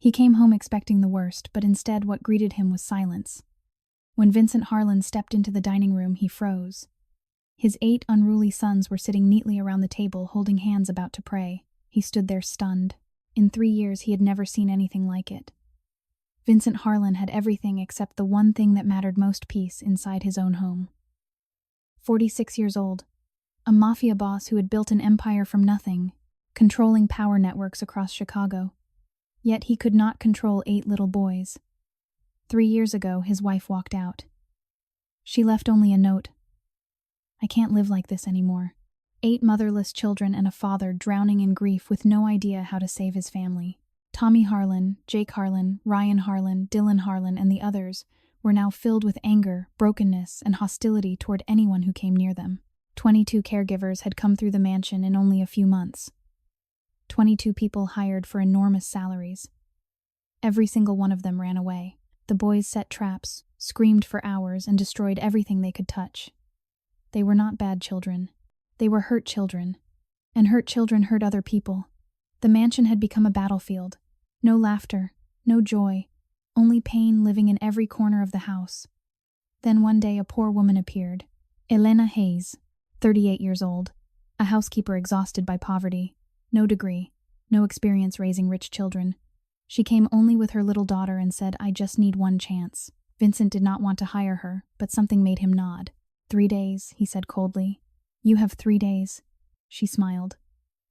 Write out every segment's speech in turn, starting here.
He came home expecting the worst, but instead what greeted him was silence. When Vincent Harlan stepped into the dining room, he froze. His 8 unruly sons were sitting neatly around the table, holding hands about to pray. He stood there stunned. In 3 years, he had never seen anything like it. Vincent Harlan had everything except the one thing that mattered most: peace inside his own home. 46 years old, a mafia boss who had built an empire from nothing, controlling power networks across Chicago. Yet he could not control 8 little boys. 3 years ago, his wife walked out. She left only a note. "I can't live like this anymore." 8 motherless children and a father drowning in grief with no idea how to save his family. Tommy Harlan, Jake Harlan, Ryan Harlan, Dylan Harlan, and the others were now filled with anger, brokenness, and hostility toward anyone who came near them. 22 caregivers had come through the mansion in only a few months. 22 people hired for enormous salaries. Every single one of them ran away. The boys set traps, screamed for hours, and destroyed everything they could touch. They were not bad children. They were hurt children. And hurt children hurt other people. The mansion had become a battlefield. No laughter, no joy, only pain living in every corner of the house. Then one day a poor woman appeared. Elena Hayes, 38 years old, a housekeeper exhausted by poverty. No degree, no experience raising rich children. She came only with her little daughter and said, "I just need one chance." Vincent did not want to hire her, but something made him nod. 3 days, he said coldly. "You have 3 days." She smiled.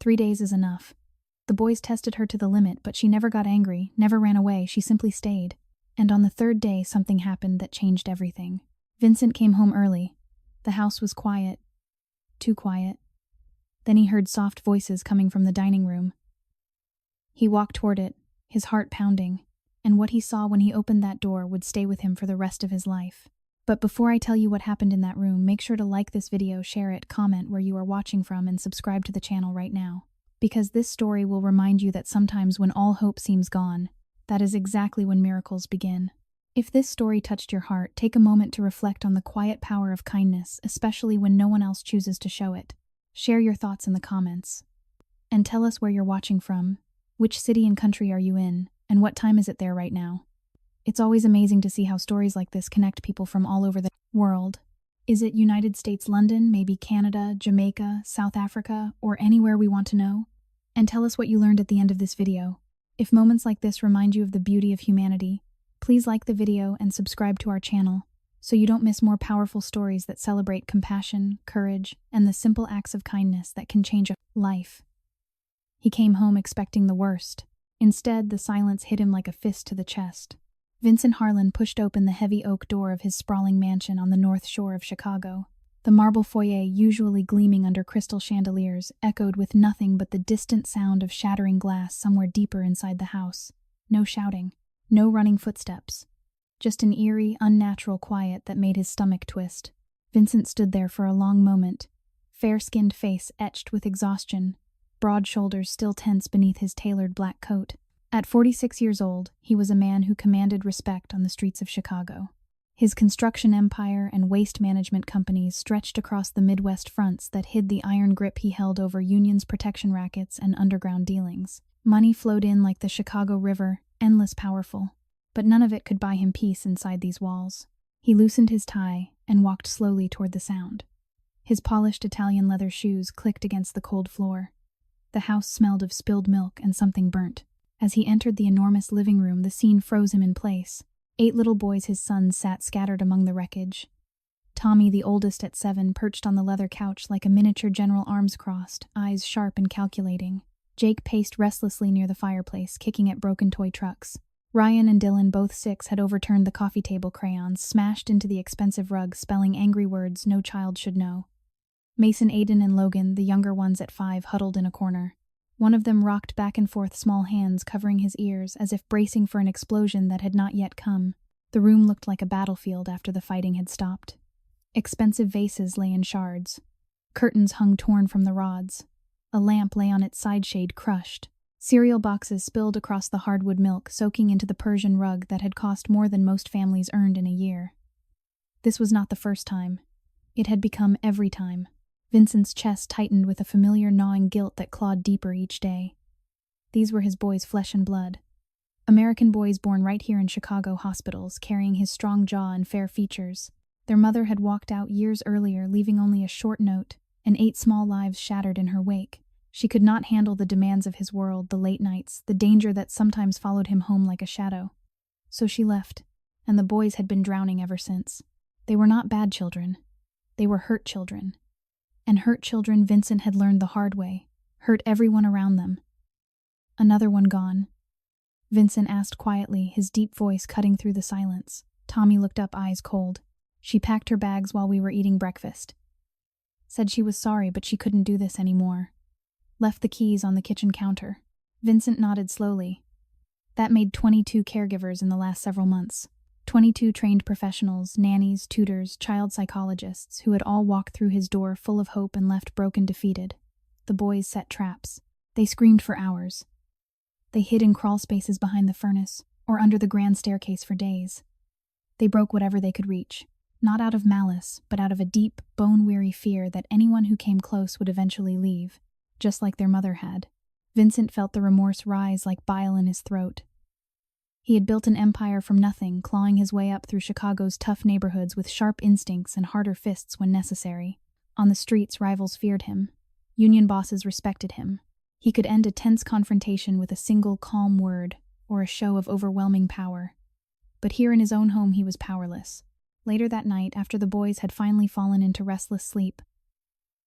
3 days is enough. The boys tested her to the limit, but she never got angry, never ran away, she simply stayed. And on the 3rd day, something happened that changed everything. Vincent came home early. The house was quiet. Too quiet. Then he heard soft voices coming from the dining room. He walked toward it, his heart pounding, and what he saw when he opened that door would stay with him for the rest of his life. But before I tell you what happened in that room, make sure to like this video, share it, comment where you are watching from, and subscribe to the channel right now. Because this story will remind you that sometimes when all hope seems gone, that is exactly when miracles begin. If this story touched your heart, take a moment to reflect on the quiet power of kindness, especially when no one else chooses to show it. Share your thoughts in the comments. And tell us where you're watching from, which city and country are you in, and what time is it there right now. It's always amazing to see how stories like this connect people from all over the world. Is it United States, London, maybe Canada, Jamaica, South Africa, or anywhere we want to know? And tell us what you learned at the end of this video. If moments like this remind you of the beauty of humanity, please like the video and subscribe to our channel so you don't miss more powerful stories that celebrate compassion, courage, and the simple acts of kindness that can change a life. He came home expecting the worst. Instead, the silence hit him like a fist to the chest. Vincent Harlan pushed open the heavy oak door of his sprawling mansion on the North Shore of Chicago. The marble foyer, usually gleaming under crystal chandeliers, echoed with nothing but the distant sound of shattering glass somewhere deeper inside the house. No shouting, no running footsteps. Just an eerie, unnatural quiet that made his stomach twist. Vincent stood there for a long moment, fair-skinned face etched with exhaustion, broad shoulders still tense beneath his tailored black coat. At 46 years old, he was a man who commanded respect on the streets of Chicago. His construction empire and waste management companies stretched across the Midwest fronts that hid the iron grip he held over unions, protection rackets, and underground dealings. Money flowed in like the Chicago River, endless powerful. But none of it could buy him peace inside these walls. He loosened his tie and walked slowly toward the sound. His polished Italian leather shoes clicked against the cold floor. The house smelled of spilled milk and something burnt. As he entered the enormous living room, the scene froze him in place. 8 little boys, his sons, sat scattered among the wreckage. Tommy, the oldest at 7, perched on the leather couch like a miniature general, arms crossed, eyes sharp and calculating. Jake paced restlessly near the fireplace, kicking at broken toy trucks. Ryan and Dylan, both 6, had overturned the coffee table crayons, smashed into the expensive rug, spelling angry words no child should know. Mason, Aiden, and Logan, the younger ones at 5, huddled in a corner. One of them rocked back and forth, small hands covering his ears, as if bracing for an explosion that had not yet come. The room looked like a battlefield after the fighting had stopped. Expensive vases lay in shards. Curtains hung torn from the rods. A lamp lay on its side shade, crushed. Cereal boxes spilled across the hardwood milk, soaking into the Persian rug that had cost more than most families earned in a year. This was not the first time. It had become every time. Vincent's chest tightened with a familiar gnawing guilt that clawed deeper each day. These were his boys' flesh and blood. American boys born right here in Chicago hospitals, carrying his strong jaw and fair features. Their mother had walked out years earlier, leaving only a short note, and 8 small lives shattered in her wake. She could not handle the demands of his world, the late nights, the danger that sometimes followed him home like a shadow. So she left, and the boys had been drowning ever since. They were not bad children. They were hurt children. And hurt children, Vincent had learned the hard way, hurt everyone around them. Another one gone? Vincent asked quietly, his deep voice cutting through the silence. Tommy looked up, eyes cold. She packed her bags while we were eating breakfast. Said she was sorry, but she couldn't do this anymore. Left the keys on the kitchen counter. Vincent nodded slowly. That made 22 caregivers in the last several months. 22 trained professionals, nannies, tutors, child psychologists, who had all walked through his door full of hope and left broken, defeated. The boys set traps. They screamed for hours. They hid in crawl spaces behind the furnace, or under the grand staircase for days. They broke whatever they could reach, not out of malice, but out of a deep, bone-weary fear that anyone who came close would eventually leave, just like their mother had. Vincent felt the remorse rise like bile in his throat. He had built an empire from nothing, clawing his way up through Chicago's tough neighborhoods with sharp instincts and harder fists when necessary. On the streets, rivals feared him. Union bosses respected him. He could end a tense confrontation with a single calm word or a show of overwhelming power. But here in his own home he was powerless. Later that night, after the boys had finally fallen into restless sleep,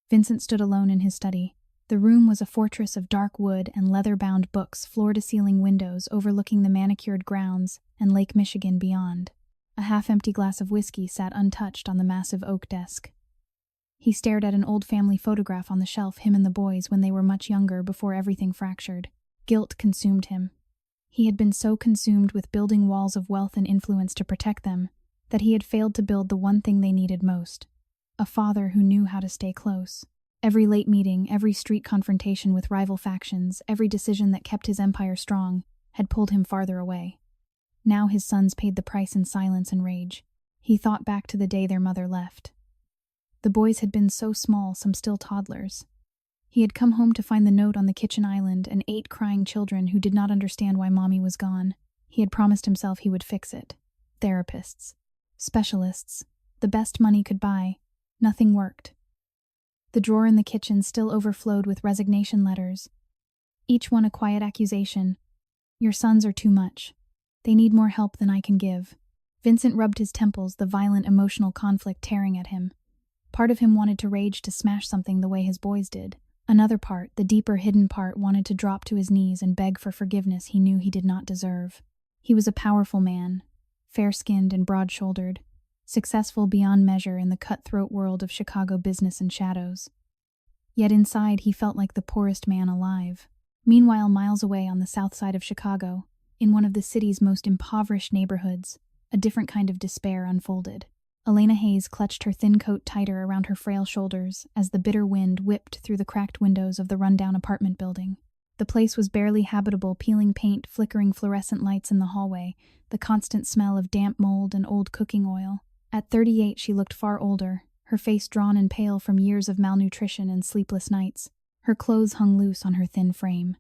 Vincent stood alone in his study. The room was a fortress of dark wood and leather-bound books, floor-to-ceiling windows overlooking the manicured grounds and Lake Michigan beyond. A half-empty glass of whiskey sat untouched on the massive oak desk. He stared at an old family photograph on the shelf, him and the boys when they were much younger, before everything fractured. Guilt consumed him. He had been so consumed with building walls of wealth and influence to protect them that he had failed to build the one thing they needed most: a father who knew how to stay close. Every late meeting, every street confrontation with rival factions, every decision that kept his empire strong had pulled him farther away. Now his sons paid the price in silence and rage. He thought back to the day their mother left. The boys had been so small, some still toddlers. He had come home to find the note on the kitchen island and 8 crying children who did not understand why Mommy was gone. He had promised himself he would fix it. Therapists, specialists, the best money could buy. Nothing worked. The drawer in the kitchen still overflowed with resignation letters, each one a quiet accusation. Your sons are too much. They need more help than I can give. Vincent rubbed his temples, the violent emotional conflict tearing at him. Part of him wanted to rage, to smash something the way his boys did. Another part, the deeper hidden part, wanted to drop to his knees and beg for forgiveness he knew he did not deserve. He was a powerful man, fair-skinned and broad-shouldered, successful beyond measure in the cutthroat world of Chicago business and shadows. Yet inside he felt like the poorest man alive. Meanwhile, miles away on the south side of Chicago, in one of the city's most impoverished neighborhoods, a different kind of despair unfolded. Elena Hayes clutched her thin coat tighter around her frail shoulders as the bitter wind whipped through the cracked windows of the rundown apartment building. The place was barely habitable, peeling paint, flickering fluorescent lights in the hallway, the constant smell of damp mold and old cooking oil. At 38, she looked far older, her face drawn and pale from years of malnutrition and sleepless nights. Her clothes hung loose on her thin frame.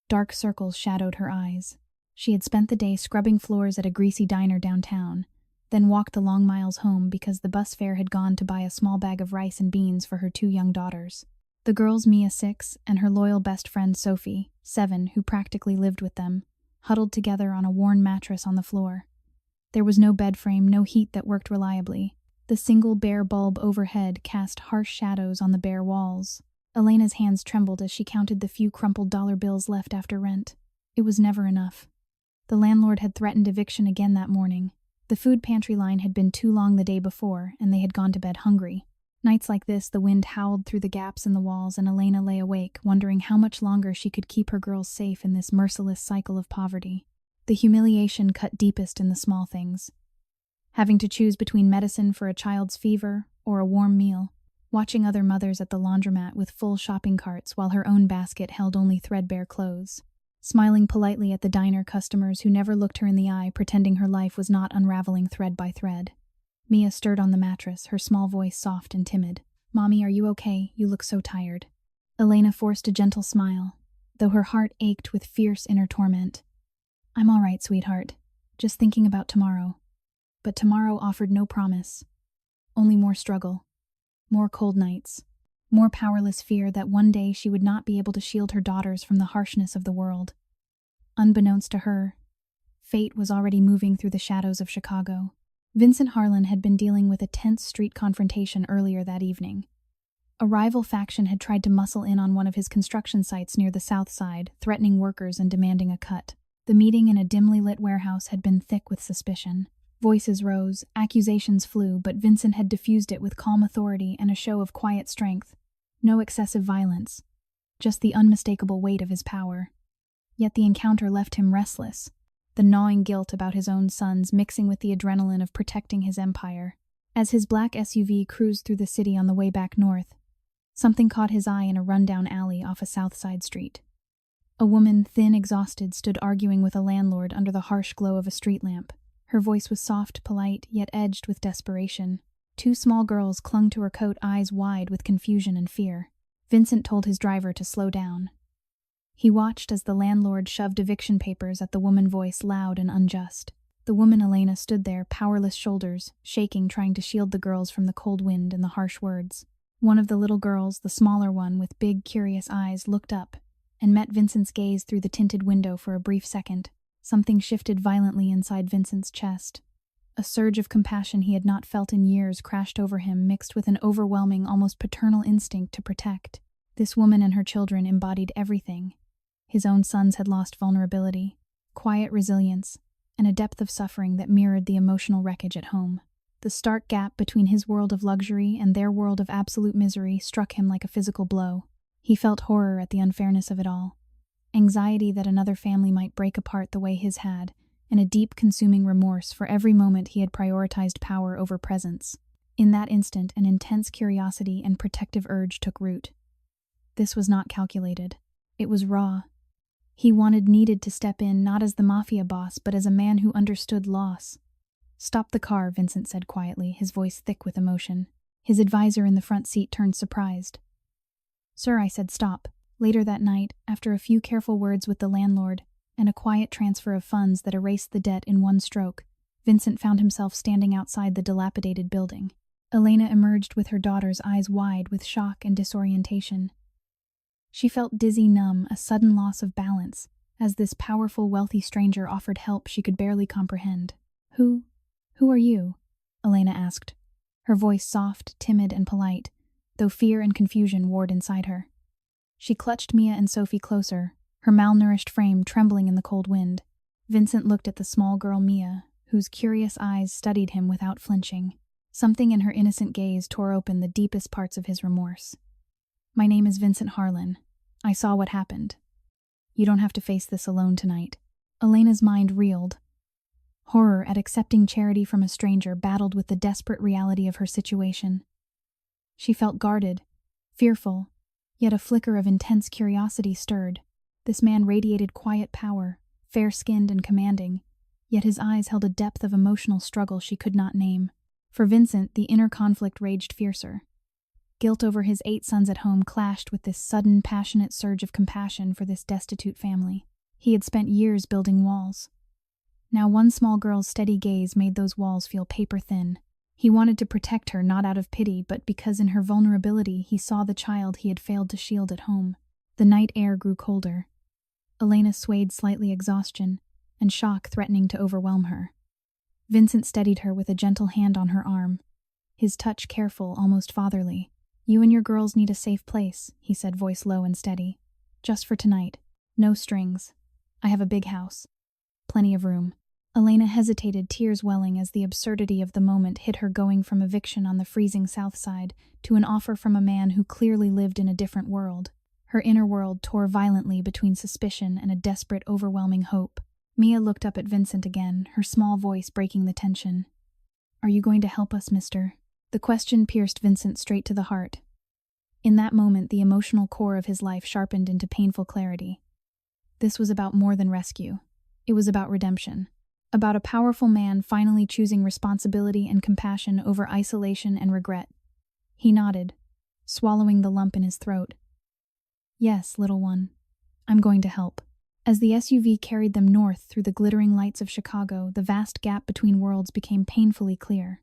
Dark circles shadowed her eyes. She had spent the day scrubbing floors at a greasy diner downtown, then walked the long miles home because the bus fare had gone to buy a small bag of rice and beans for her 2 young daughters. The girls, Mia, 6, and her loyal best friend Sophie, 7, who practically lived with them, huddled together on a worn mattress on the floor. There was no bed frame, no heat that worked reliably. The single bare bulb overhead cast harsh shadows on the bare walls. Elena's hands trembled as she counted the few crumpled dollar bills left after rent. It was never enough. The landlord had threatened eviction again that morning. The food pantry line had been too long the day before, and they had gone to bed hungry. Nights like this, the wind howled through the gaps in the walls, and Elena lay awake, wondering how much longer she could keep her girls safe in this merciless cycle of poverty. The humiliation cut deepest in the small things. Having to choose between medicine for a child's fever or a warm meal, watching other mothers at the laundromat with full shopping carts while her own basket held only threadbare clothes, smiling politely at the diner customers who never looked her in the eye, pretending her life was not unraveling thread by thread. Mia stirred on the mattress, her small voice soft and timid. "Mommy, are you okay? You look so tired." Elena forced a gentle smile, though her heart ached with fierce inner torment. "I'm all right, sweetheart. Just thinking about tomorrow." But tomorrow offered no promise. Only more struggle. More cold nights. More powerless fear that one day she would not be able to shield her daughters from the harshness of the world. Unbeknownst to her, fate was already moving through the shadows of Chicago. Vincent Harlan had been dealing with a tense street confrontation earlier that evening. A rival faction had tried to muscle in on one of his construction sites near the south side, threatening workers and demanding a cut. The meeting in a dimly lit warehouse had been thick with suspicion. Voices rose, accusations flew, but Vincent had diffused it with calm authority and a show of quiet strength. No excessive violence, just the unmistakable weight of his power. Yet the encounter left him restless, the gnawing guilt about his own sons mixing with the adrenaline of protecting his empire. As his black SUV cruised through the city on the way back north, something caught his eye in a rundown alley off a south side street. A woman, thin, exhausted, stood arguing with a landlord under the harsh glow of a street lamp. Her voice was soft, polite, yet edged with desperation. Two small girls clung to her coat, eyes wide with confusion and fear. Vincent told his driver to slow down. He watched as the landlord shoved eviction papers at the woman, voice loud and unjust. The woman, Elena, stood there, powerless shoulders, shaking, trying to shield the girls from the cold wind and the harsh words. One of the little girls, the smaller one with big, curious eyes, looked up and met Vincent's gaze through the tinted window for a brief second. Something shifted violently inside Vincent's chest. A surge of compassion he had not felt in years crashed over him, mixed with an overwhelming, almost paternal instinct to protect. This woman and her children embodied everything. His own sons had lost vulnerability, quiet resilience, and a depth of suffering that mirrored the emotional wreckage at home. The stark gap between his world of luxury and their world of absolute misery struck him like a physical blow. He felt horror at the unfairness of it all, anxiety that another family might break apart the way his had, and a deep, consuming remorse for every moment he had prioritized power over presence. In that instant, an intense curiosity and protective urge took root. This was not calculated. It was raw. He needed to step in, not as the Mafia boss, but as a man who understood loss. "Stop the car," Vincent said quietly, his voice thick with emotion. His advisor in the front seat turned surprised. "Sir," I said, "stop." Later that night, after a few careful words with the landlord, and a quiet transfer of funds that erased the debt in one stroke, Vincent found himself standing outside the dilapidated building. Elena emerged with her daughters, eyes wide with shock and disorientation. She felt dizzy, numb, a sudden loss of balance, as this powerful, wealthy stranger offered help she could barely comprehend. Who are you?" Elena asked, her voice soft, timid, and polite, though fear and confusion warred inside her. She clutched Mia and Sophie closer, her malnourished frame trembling in the cold wind. Vincent looked at the small girl Mia, whose curious eyes studied him without flinching. Something in her innocent gaze tore open the deepest parts of his remorse. "My name is Vincent Harlan. I saw what happened. You don't have to face this alone tonight." Elena's mind reeled. Horror at accepting charity from a stranger battled with the desperate reality of her situation. She felt guarded, fearful, yet a flicker of intense curiosity stirred. This man radiated quiet power, fair-skinned and commanding, yet his eyes held a depth of emotional struggle she could not name. For Vincent, the inner conflict raged fiercer. Guilt over his 8 sons at home clashed with this sudden, passionate surge of compassion for this destitute family. He had spent years building walls. Now one small girl's steady gaze made those walls feel paper-thin. He wanted to protect her not out of pity, but because in her vulnerability he saw the child he had failed to shield at home. The night air grew colder. Elena swayed slightly, exhaustion and shock threatening to overwhelm her. Vincent steadied her with a gentle hand on her arm, his touch careful, almost fatherly. "You and your girls need a safe place," he said, voice low and steady. "Just for tonight. No strings. I have a big house. Plenty of room." Elena hesitated, tears welling as the absurdity of the moment hit her, going from eviction on the freezing south side to an offer from a man who clearly lived in a different world. Her inner world tore violently between suspicion and a desperate, overwhelming hope. Mia looked up at Vincent again, her small voice breaking the tension. "Are you going to help us, mister?" The question pierced Vincent straight to the heart. In that moment, the emotional core of his life sharpened into painful clarity. This was about more than rescue. It was about redemption. About a powerful man finally choosing responsibility and compassion over isolation and regret. He nodded, swallowing the lump in his throat. "Yes, little one. I'm going to help." As the SUV carried them north through the glittering lights of Chicago, the vast gap between worlds became painfully clear.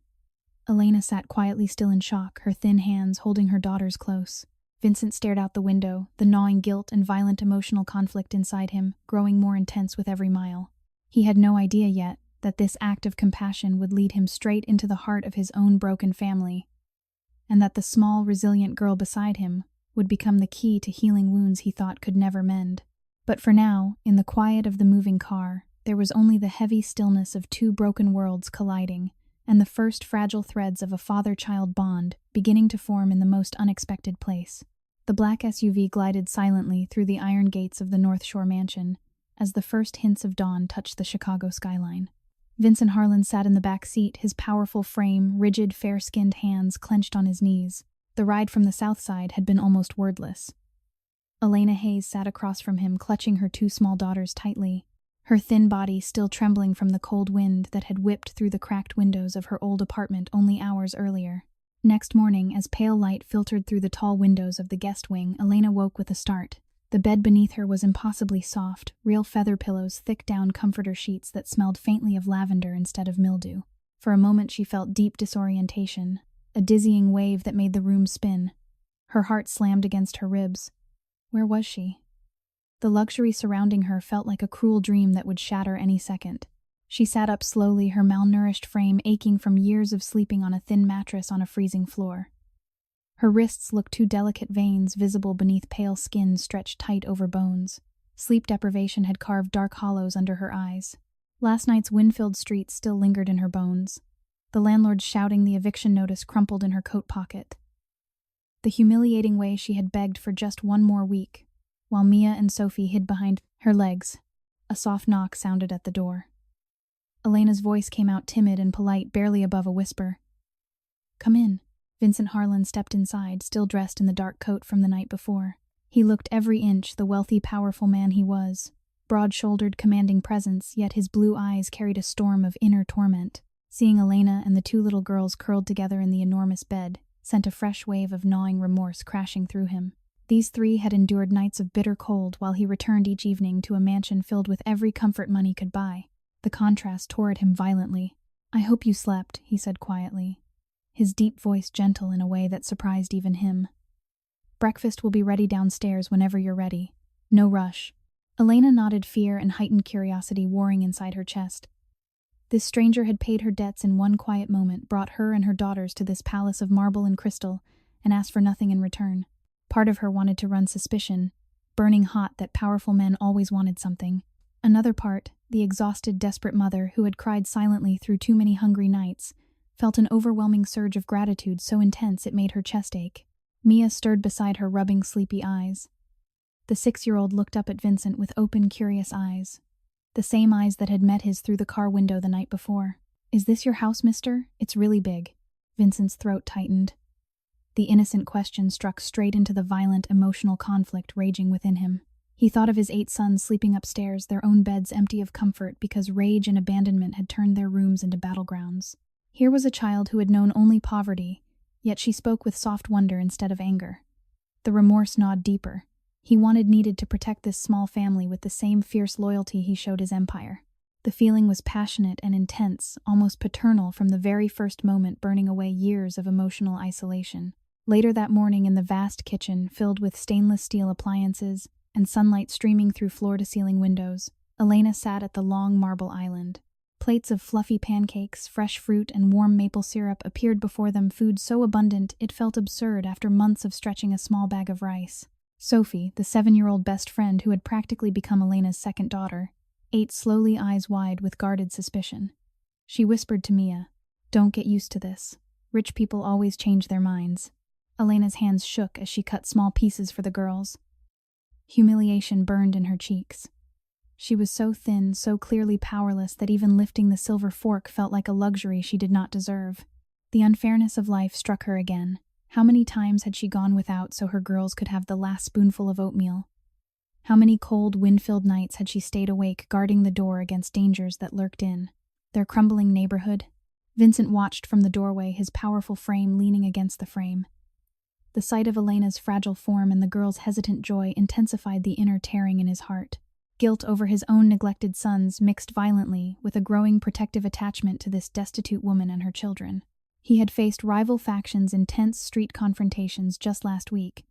Elena sat quietly still in shock, her thin hands holding her daughters close. Vincent stared out the window, the gnawing guilt and violent emotional conflict inside him growing more intense with every mile. He had no idea yet that this act of compassion would lead him straight into the heart of his own broken family, and that the small, resilient girl beside him would become the key to healing wounds he thought could never mend. But for now, in the quiet of the moving car, there was only the heavy stillness of two broken worlds colliding, and the first fragile threads of a father-child bond beginning to form in the most unexpected place. The black SUV glided silently through the iron gates of the North Shore mansion as the first hints of dawn touched the Chicago skyline. Vincent Harlan sat in the back seat, his powerful frame, rigid, fair-skinned hands clenched on his knees. The ride from the south side had been almost wordless. Elena Hayes sat across from him, clutching her two small daughters tightly, her thin body still trembling from the cold wind that had whipped through the cracked windows of her old apartment only hours earlier. Next morning, as pale light filtered through the tall windows of the guest wing, Elena woke with a start. The bed beneath her was impossibly soft, real feather pillows, thick down comforter sheets that smelled faintly of lavender instead of mildew. For a moment she felt deep disorientation, a dizzying wave that made the room spin. Her heart slammed against her ribs. Where was she? The luxury surrounding her felt like a cruel dream that would shatter any second. She sat up slowly, her malnourished frame aching from years of sleeping on a thin mattress on a freezing floor. Her wrists looked two delicate veins visible beneath pale skin stretched tight over bones. Sleep deprivation had carved dark hollows under her eyes. Last night's wind-filled streets still lingered in her bones. The landlord shouting the eviction notice crumpled in her coat pocket. The humiliating way she had begged for just one more week, while Mia and Sophie hid behind her legs. A soft knock sounded at the door. Elena's voice came out timid and polite, barely above a whisper. "Come in." Vincent Harlan stepped inside, still dressed in the dark coat from the night before. He looked every inch the wealthy, powerful man he was. Broad-shouldered, commanding presence, yet his blue eyes carried a storm of inner torment. Seeing Elena and the two little girls curled together in the enormous bed sent a fresh wave of gnawing remorse crashing through him. These three had endured nights of bitter cold while he returned each evening to a mansion filled with every comfort money could buy. The contrast tore at him violently. "I hope you slept," he said quietly, his deep voice gentle in a way that surprised even him. "Breakfast will be ready downstairs whenever you're ready. No rush." Elena nodded, fear and heightened curiosity warring inside her chest. This stranger had paid her debts in one quiet moment, brought her and her daughters to this palace of marble and crystal, and asked for nothing in return. Part of her wanted to run suspicion, burning hot that powerful men always wanted something. Another part, the exhausted, desperate mother who had cried silently through too many hungry nights, felt an overwhelming surge of gratitude so intense it made her chest ache. Mia stirred beside her, rubbing sleepy eyes. The 6-year-old looked up at Vincent with open, curious eyes. The same eyes that had met his through the car window the night before. "Is this your house, mister? It's really big." Vincent's throat tightened. The innocent question struck straight into the violent, emotional conflict raging within him. He thought of his 8 sons sleeping upstairs, their own beds empty of comfort because rage and abandonment had turned their rooms into battlegrounds. Here was a child who had known only poverty, yet she spoke with soft wonder instead of anger. The remorse gnawed deeper. He needed to protect this small family with the same fierce loyalty he showed his empire. The feeling was passionate and intense, almost paternal from the very first moment, burning away years of emotional isolation. Later that morning, in the vast kitchen filled with stainless steel appliances and sunlight streaming through floor-to-ceiling windows, Elena sat at the long marble island. Plates of fluffy pancakes, fresh fruit, and warm maple syrup appeared before them, food so abundant it felt absurd after months of stretching a small bag of rice. Sophie, the 7-year-old best friend who had practically become Elena's second daughter, ate slowly, eyes wide with guarded suspicion. She whispered to Mia, "Don't get used to this. Rich people always change their minds." Elena's hands shook as she cut small pieces for the girls. Humiliation burned in her cheeks. She was so thin, so clearly powerless that even lifting the silver fork felt like a luxury she did not deserve. The unfairness of life struck her again. How many times had she gone without so her girls could have the last spoonful of oatmeal? How many cold, wind-filled nights had she stayed awake, guarding the door against dangers that lurked in their crumbling neighborhood? Vincent watched from the doorway, his powerful frame leaning against the frame. The sight of Elena's fragile form and the girl's hesitant joy intensified the inner tearing in his heart. Guilt over his own neglected sons mixed violently with a growing protective attachment to this destitute woman and her children. He had faced rival factions in tense street confrontations just last week,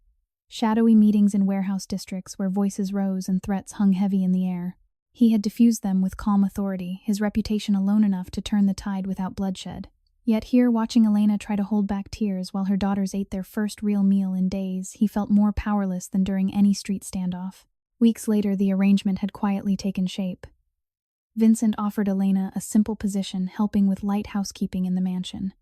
shadowy meetings in warehouse districts where voices rose and threats hung heavy in the air. He had diffused them with calm authority, his reputation alone enough to turn the tide without bloodshed. Yet here, watching Elena try to hold back tears while her daughters ate their first real meal in days, he felt more powerless than during any street standoff. Weeks later, the arrangement had quietly taken shape. Vincent offered Elena a simple position, helping with light housekeeping in the mansion.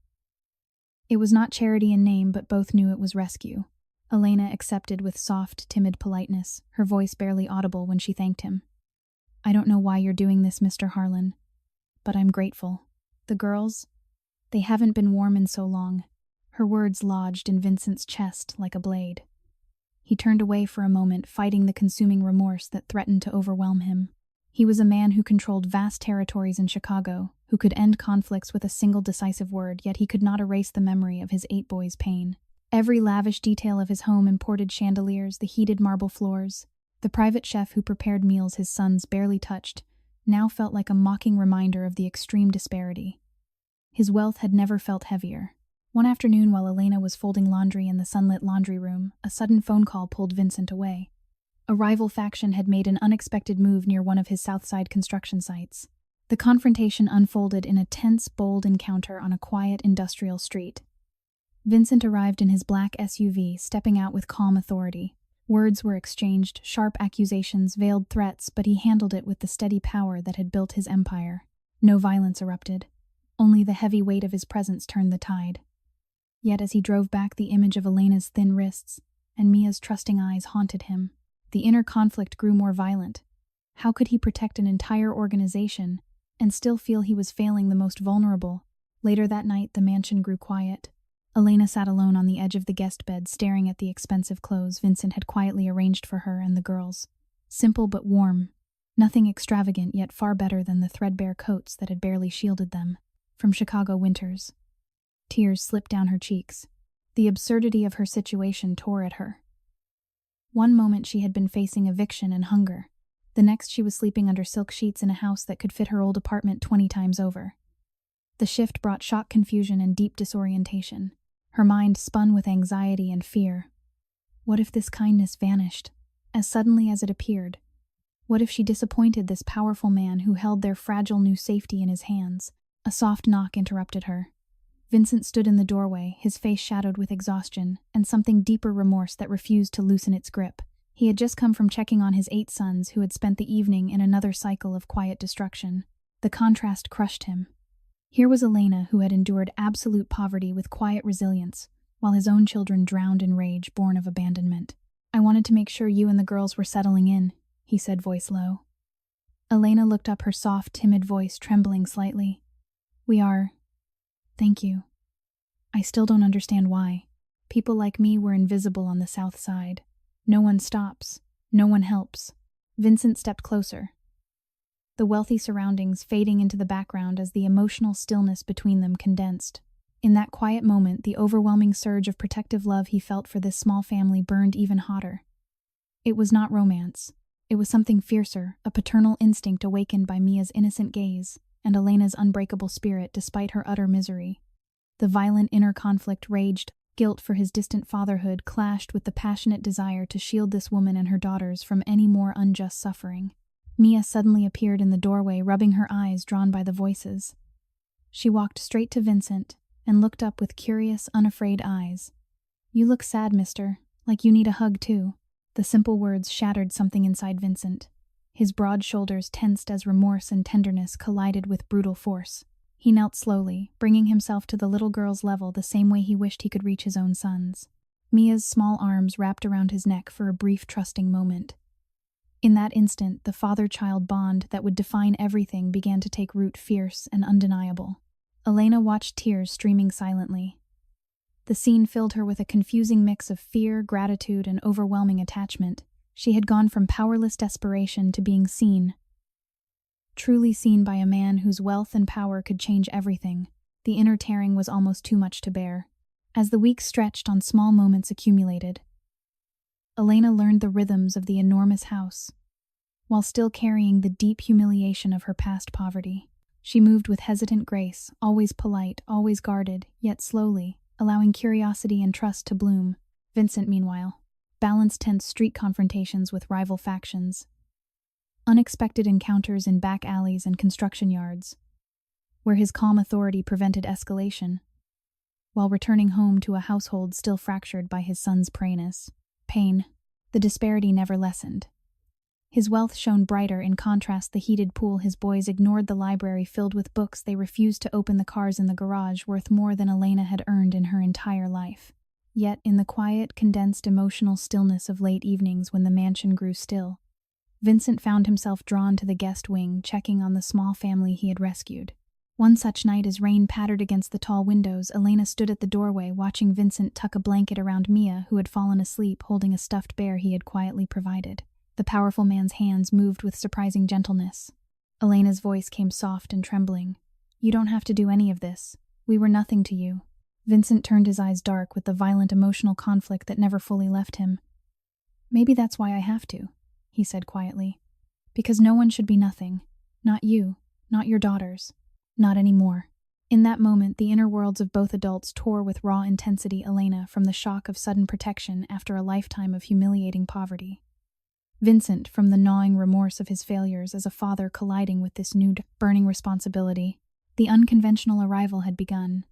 It was not charity in name, but both knew it was rescue. Elena accepted with soft, timid politeness, her voice barely audible when she thanked him. "I don't know why you're doing this, Mr. Harlan, but I'm grateful. The girls, they haven't been warm in so long." Her words lodged in Vincent's chest like a blade. He turned away for a moment, fighting the consuming remorse that threatened to overwhelm him. He was a man who controlled vast territories in Chicago, who could end conflicts with a single decisive word, yet he could not erase the memory of his 8 boys' pain. Every lavish detail of his home, imported chandeliers, the heated marble floors, the private chef who prepared meals his sons barely touched, now felt like a mocking reminder of the extreme disparity. His wealth had never felt heavier. One afternoon, while Elena was folding laundry in the sunlit laundry room, a sudden phone call pulled Vincent away. A rival faction had made an unexpected move near one of his Southside construction sites. The confrontation unfolded in a tense, bold encounter on a quiet industrial street. Vincent arrived in his black SUV, stepping out with calm authority. Words were exchanged, sharp accusations, veiled threats, but he handled it with the steady power that had built his empire. No violence erupted. Only the heavy weight of his presence turned the tide. Yet as he drove back, the image of Elena's thin wrists and Mia's trusting eyes haunted him. The inner conflict grew more violent. How could he protect an entire organization and still feel he was failing the most vulnerable? Later that night, the mansion grew quiet. Elena sat alone on the edge of the guest bed, staring at the expensive clothes Vincent had quietly arranged for her and the girls. Simple but warm. Nothing extravagant, yet far better than the threadbare coats that had barely shielded them from Chicago winters. Tears slipped down her cheeks. The absurdity of her situation tore at her. One moment she had been facing eviction and hunger. The next she was sleeping under silk sheets in a house that could fit her old apartment 20 times over. The shift brought shock, confusion, and deep disorientation. Her mind spun with anxiety and fear. What if this kindness vanished as suddenly as it appeared? What if she disappointed this powerful man who held their fragile new safety in his hands? A soft knock interrupted her. Vincent stood in the doorway, his face shadowed with exhaustion and something deeper remorse that refused to loosen its grip. He had just come from checking on his 8 sons who had spent the evening in another cycle of quiet destruction. The contrast crushed him. Here was Elena, who had endured absolute poverty with quiet resilience, while his own children drowned in rage born of abandonment. "I wanted to make sure you and the girls were settling in," he said, voice low. Elena looked up, her soft, timid voice trembling slightly. "We are. Thank you. I still don't understand why. People like me were invisible on the South Side. No one stops. No one helps." Vincent stepped closer, the wealthy surroundings fading into the background as the emotional stillness between them condensed. In that quiet moment, the overwhelming surge of protective love he felt for this small family burned even hotter. It was not romance. It was something fiercer, a paternal instinct awakened by Mia's innocent gaze and Elena's unbreakable spirit despite her utter misery. The violent inner conflict raged. Guilt for his distant fatherhood clashed with the passionate desire to shield this woman and her daughters from any more unjust suffering. Mia suddenly appeared in the doorway, rubbing her eyes drawn by the voices. She walked straight to Vincent and looked up with curious, unafraid eyes. "You look sad, mister, like you need a hug too." The simple words shattered something inside Vincent. His broad shoulders tensed as remorse and tenderness collided with brutal force. He knelt slowly, bringing himself to the little girl's level the same way he wished he could reach his own sons. Mia's small arms wrapped around his neck for a brief, trusting moment. In that instant, the father-child bond that would define everything began to take root, fierce and undeniable. Elena watched, tears streaming silently. The scene filled her with a confusing mix of fear, gratitude, and overwhelming attachment. She had gone from powerless desperation to being seen. Truly seen by a man whose wealth and power could change everything. The inner tearing was almost too much to bear. As the weeks stretched on, small moments accumulated. Elena learned the rhythms of the enormous house. while still carrying the deep humiliation of her past poverty. She moved with hesitant grace, always polite, always guarded, yet slowly, allowing curiosity and trust to bloom. Vincent, meanwhile, balanced tense street confrontations with rival factions, unexpected encounters in back alleys and construction yards, where his calm authority prevented escalation, while returning home to a household still fractured by his son's pain. The disparity never lessened. His wealth shone brighter, in contrast the heated pool his boys ignored, the library filled with books they refused to open, the cars in the garage worth more than Elena had earned in her entire life. Yet, in the quiet, condensed emotional stillness of late evenings when the mansion grew still, Vincent found himself drawn to the guest wing, checking on the small family he had rescued. One such night, as rain pattered against the tall windows, Elena stood at the doorway, watching Vincent tuck a blanket around Mia, who had fallen asleep holding a stuffed bear he had quietly provided. The powerful man's hands moved with surprising gentleness. Elena's voice came soft and trembling. "You don't have to do any of this. We were nothing to you." Vincent turned his eyes dark with the violent emotional conflict that never fully left him. "Maybe that's why I have to," he said quietly. "Because no one should be nothing. Not you, not your daughters. Not anymore." In that moment, the inner worlds of both adults tore with raw intensity. Elena, from the shock of sudden protection after a lifetime of humiliating poverty. Vincent, from the gnawing remorse of his failures as a father colliding with this new, burning responsibility. The unconventional arrival had begun.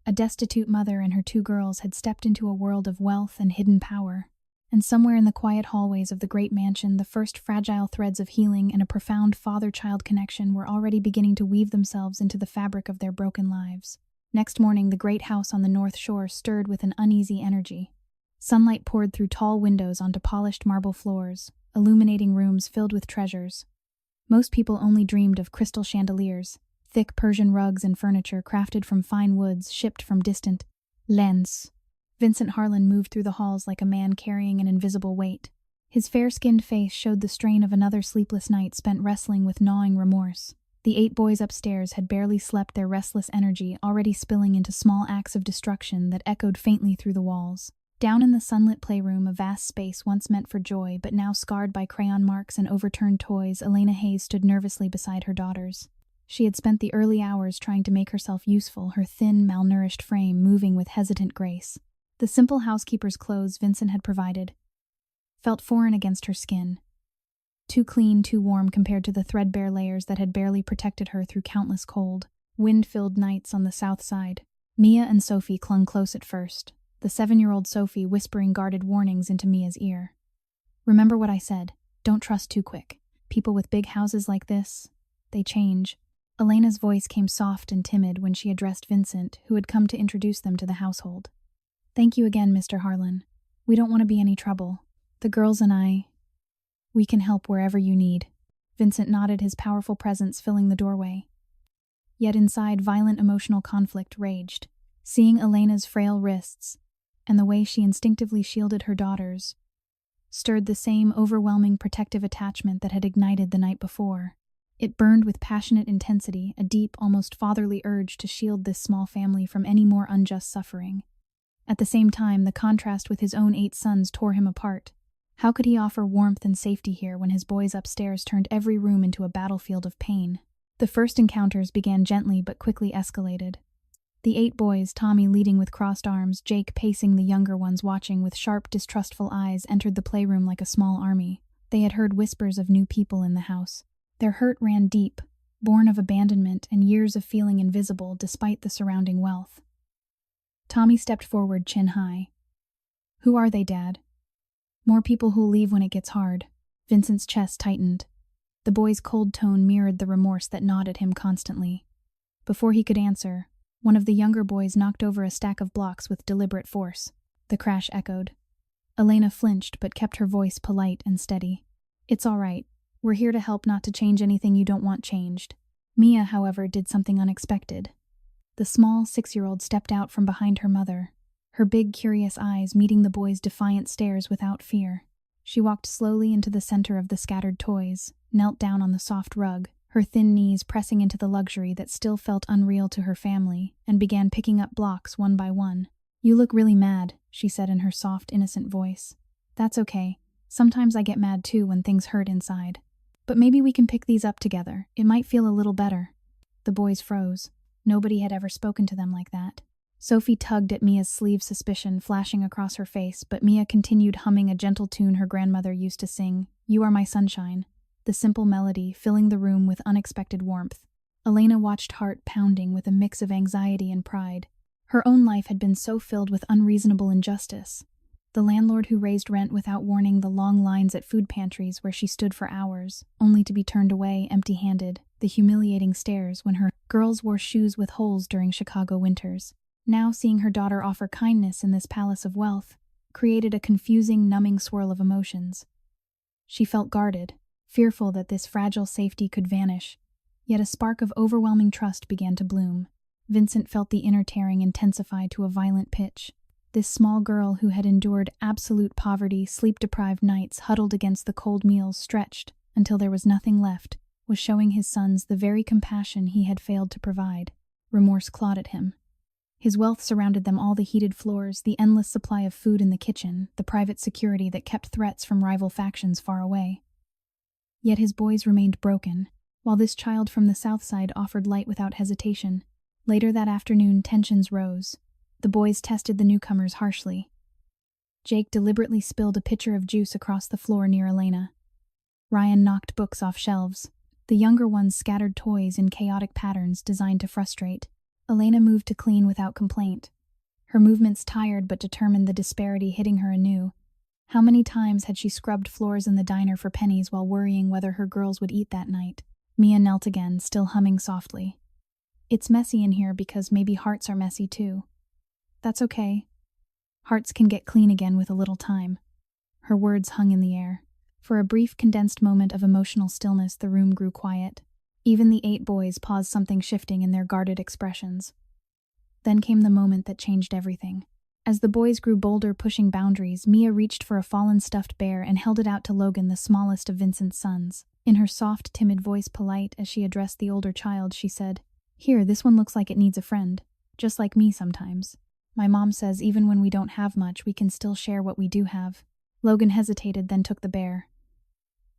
A destitute mother and her 2 girls had stepped into a world of wealth and hidden power. And somewhere in the quiet hallways of the great mansion, the first fragile threads of healing and a profound father-child connection were already beginning to weave themselves into the fabric of their broken lives. Next morning, the great house on the North Shore stirred with an uneasy energy. Sunlight poured through tall windows onto polished marble floors, illuminating rooms filled with treasures. Most people only dreamed of crystal chandeliers, thick Persian rugs, and furniture crafted from fine woods shipped from distant lands. Vincent Harlan moved through the halls like a man carrying an invisible weight. His fair-skinned face showed the strain of another sleepless night spent wrestling with gnawing remorse. The 8 boys upstairs had barely slept, their restless energy already spilling into small acts of destruction that echoed faintly through the walls. Down in the sunlit playroom, a vast space once meant for joy but now scarred by crayon marks and overturned toys, Elena Hayes stood nervously beside her daughters. She had spent the early hours trying to make herself useful, her thin, malnourished frame moving with hesitant grace. The simple housekeeper's clothes Vincent had provided felt foreign against her skin. Too clean, too warm compared to the threadbare layers that had barely protected her through countless cold, wind-filled nights on the south side. Mia and Sophie clung close at first, the 7-year-old Sophie whispering guarded warnings into Mia's ear. "Remember what I said. Don't trust too quick. People with big houses like this, they change." Elena's voice came soft and timid when she addressed Vincent, who had come to introduce them to the household. "Thank you again, Mr. Harlan. We don't want to be any trouble. The girls and we can help wherever you need." Vincent nodded, his powerful presence filling the doorway. Yet inside, violent emotional conflict raged. Seeing Elena's frail wrists, and the way she instinctively shielded her daughters, stirred the same overwhelming protective attachment that had ignited the night before. It burned with passionate intensity, a deep, almost fatherly urge to shield this small family from any more unjust suffering. At the same time, the contrast with his own 8 sons tore him apart. How could he offer warmth and safety here when his boys upstairs turned every room into a battlefield of pain? The first encounters began gently but quickly escalated. The 8 boys, Tommy leading with crossed arms, Jake pacing, the younger ones watching with sharp, distrustful eyes, entered the playroom like a small army. They had heard whispers of new people in the house. Their hurt ran deep, born of abandonment and years of feeling invisible despite the surrounding wealth. Tommy stepped forward, chin high. "Who are they, Dad?" "More people who'll leave when it gets hard." Vincent's chest tightened. The boy's cold tone mirrored the remorse that gnawed at him constantly. Before he could answer, one of the younger boys knocked over a stack of blocks with deliberate force. The crash echoed. Elena flinched but kept her voice polite and steady. "It's all right. We're here to help, not to change anything you don't want changed." Mia, however, did something unexpected. The small 6-year-old stepped out from behind her mother, her big, curious eyes meeting the boy's defiant stares without fear. She walked slowly into the center of the scattered toys, knelt down on the soft rug, her thin knees pressing into the luxury that still felt unreal to her family, and began picking up blocks one by one. "You look really mad," she said in her soft, innocent voice. "That's okay. Sometimes I get mad too when things hurt inside." But maybe we can pick these up together. It might feel a little better." The boys froze. Nobody had ever spoken to them like that. Sophie tugged at Mia's sleeve, suspicion flashing across her face, but Mia continued humming a gentle tune her grandmother used to sing, "You Are My Sunshine," the simple melody filling the room with unexpected warmth. Elena watched, heart pounding with a mix of anxiety and pride. Her own life had been so filled with unreasonable injustice. The landlord who raised rent without warning, the long lines at food pantries where she stood for hours, only to be turned away empty-handed, the humiliating stares when her girls wore shoes with holes during Chicago winters. Now seeing her daughter offer kindness in this palace of wealth created a confusing, numbing swirl of emotions. She felt guarded, fearful that this fragile safety could vanish, yet a spark of overwhelming trust began to bloom. Vincent felt the inner tearing intensify to a violent pitch. This small girl who had endured absolute poverty, sleep-deprived nights, huddled against the cold meals, stretched until there was nothing left, was showing his sons the very compassion he had failed to provide. Remorse clawed at him. His wealth surrounded them, all the heated floors, the endless supply of food in the kitchen, the private security that kept threats from rival factions far away. Yet his boys remained broken, while this child from the South Side offered light without hesitation. Later that afternoon, tensions rose. The boys tested the newcomers harshly. Jake deliberately spilled a pitcher of juice across the floor near Elena. Ryan knocked books off shelves. The younger ones scattered toys in chaotic patterns designed to frustrate. Elena moved to clean without complaint. Her movements tired but determined, the disparity hitting her anew. How many times had she scrubbed floors in the diner for pennies while worrying whether her girls would eat that night? Mia knelt again, still humming softly. "It's messy in here because maybe hearts are messy too. That's okay. Hearts can get clean again with a little time." Her words hung in the air. For a brief, condensed moment of emotional stillness, the room grew quiet. Even the 8 boys paused, something shifting in their guarded expressions. Then came the moment that changed everything. As the boys grew bolder, pushing boundaries, Mia reached for a fallen stuffed bear and held it out to Logan, the smallest of Vincent's sons. In her soft, timid voice, polite as she addressed the older child, she said, "Here, this one looks like it needs a friend. Just like me sometimes. My mom says even when we don't have much, we can still share what we do have." Logan hesitated, then took the bear.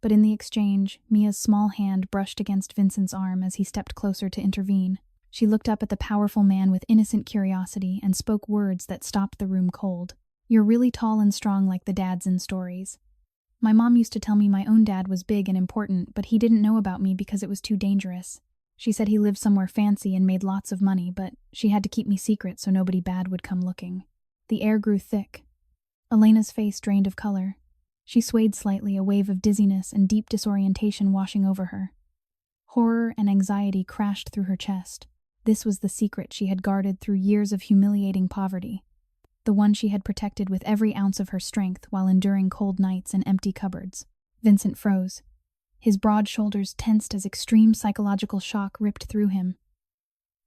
But in the exchange, Mia's small hand brushed against Vincent's arm as he stepped closer to intervene. She looked up at the powerful man with innocent curiosity and spoke words that stopped the room cold. "You're really tall and strong like the dads in stories. My mom used to tell me my own dad was big and important, but he didn't know about me because it was too dangerous. She said he lived somewhere fancy and made lots of money, but she had to keep me secret so nobody bad would come looking." The air grew thick. Elena's face drained of color. She swayed slightly, a wave of dizziness and deep disorientation washing over her. Horror and anxiety crashed through her chest. This was the secret she had guarded through years of humiliating poverty. The one she had protected with every ounce of her strength while enduring cold nights and empty cupboards. Vincent froze. His broad shoulders tensed as extreme psychological shock ripped through him.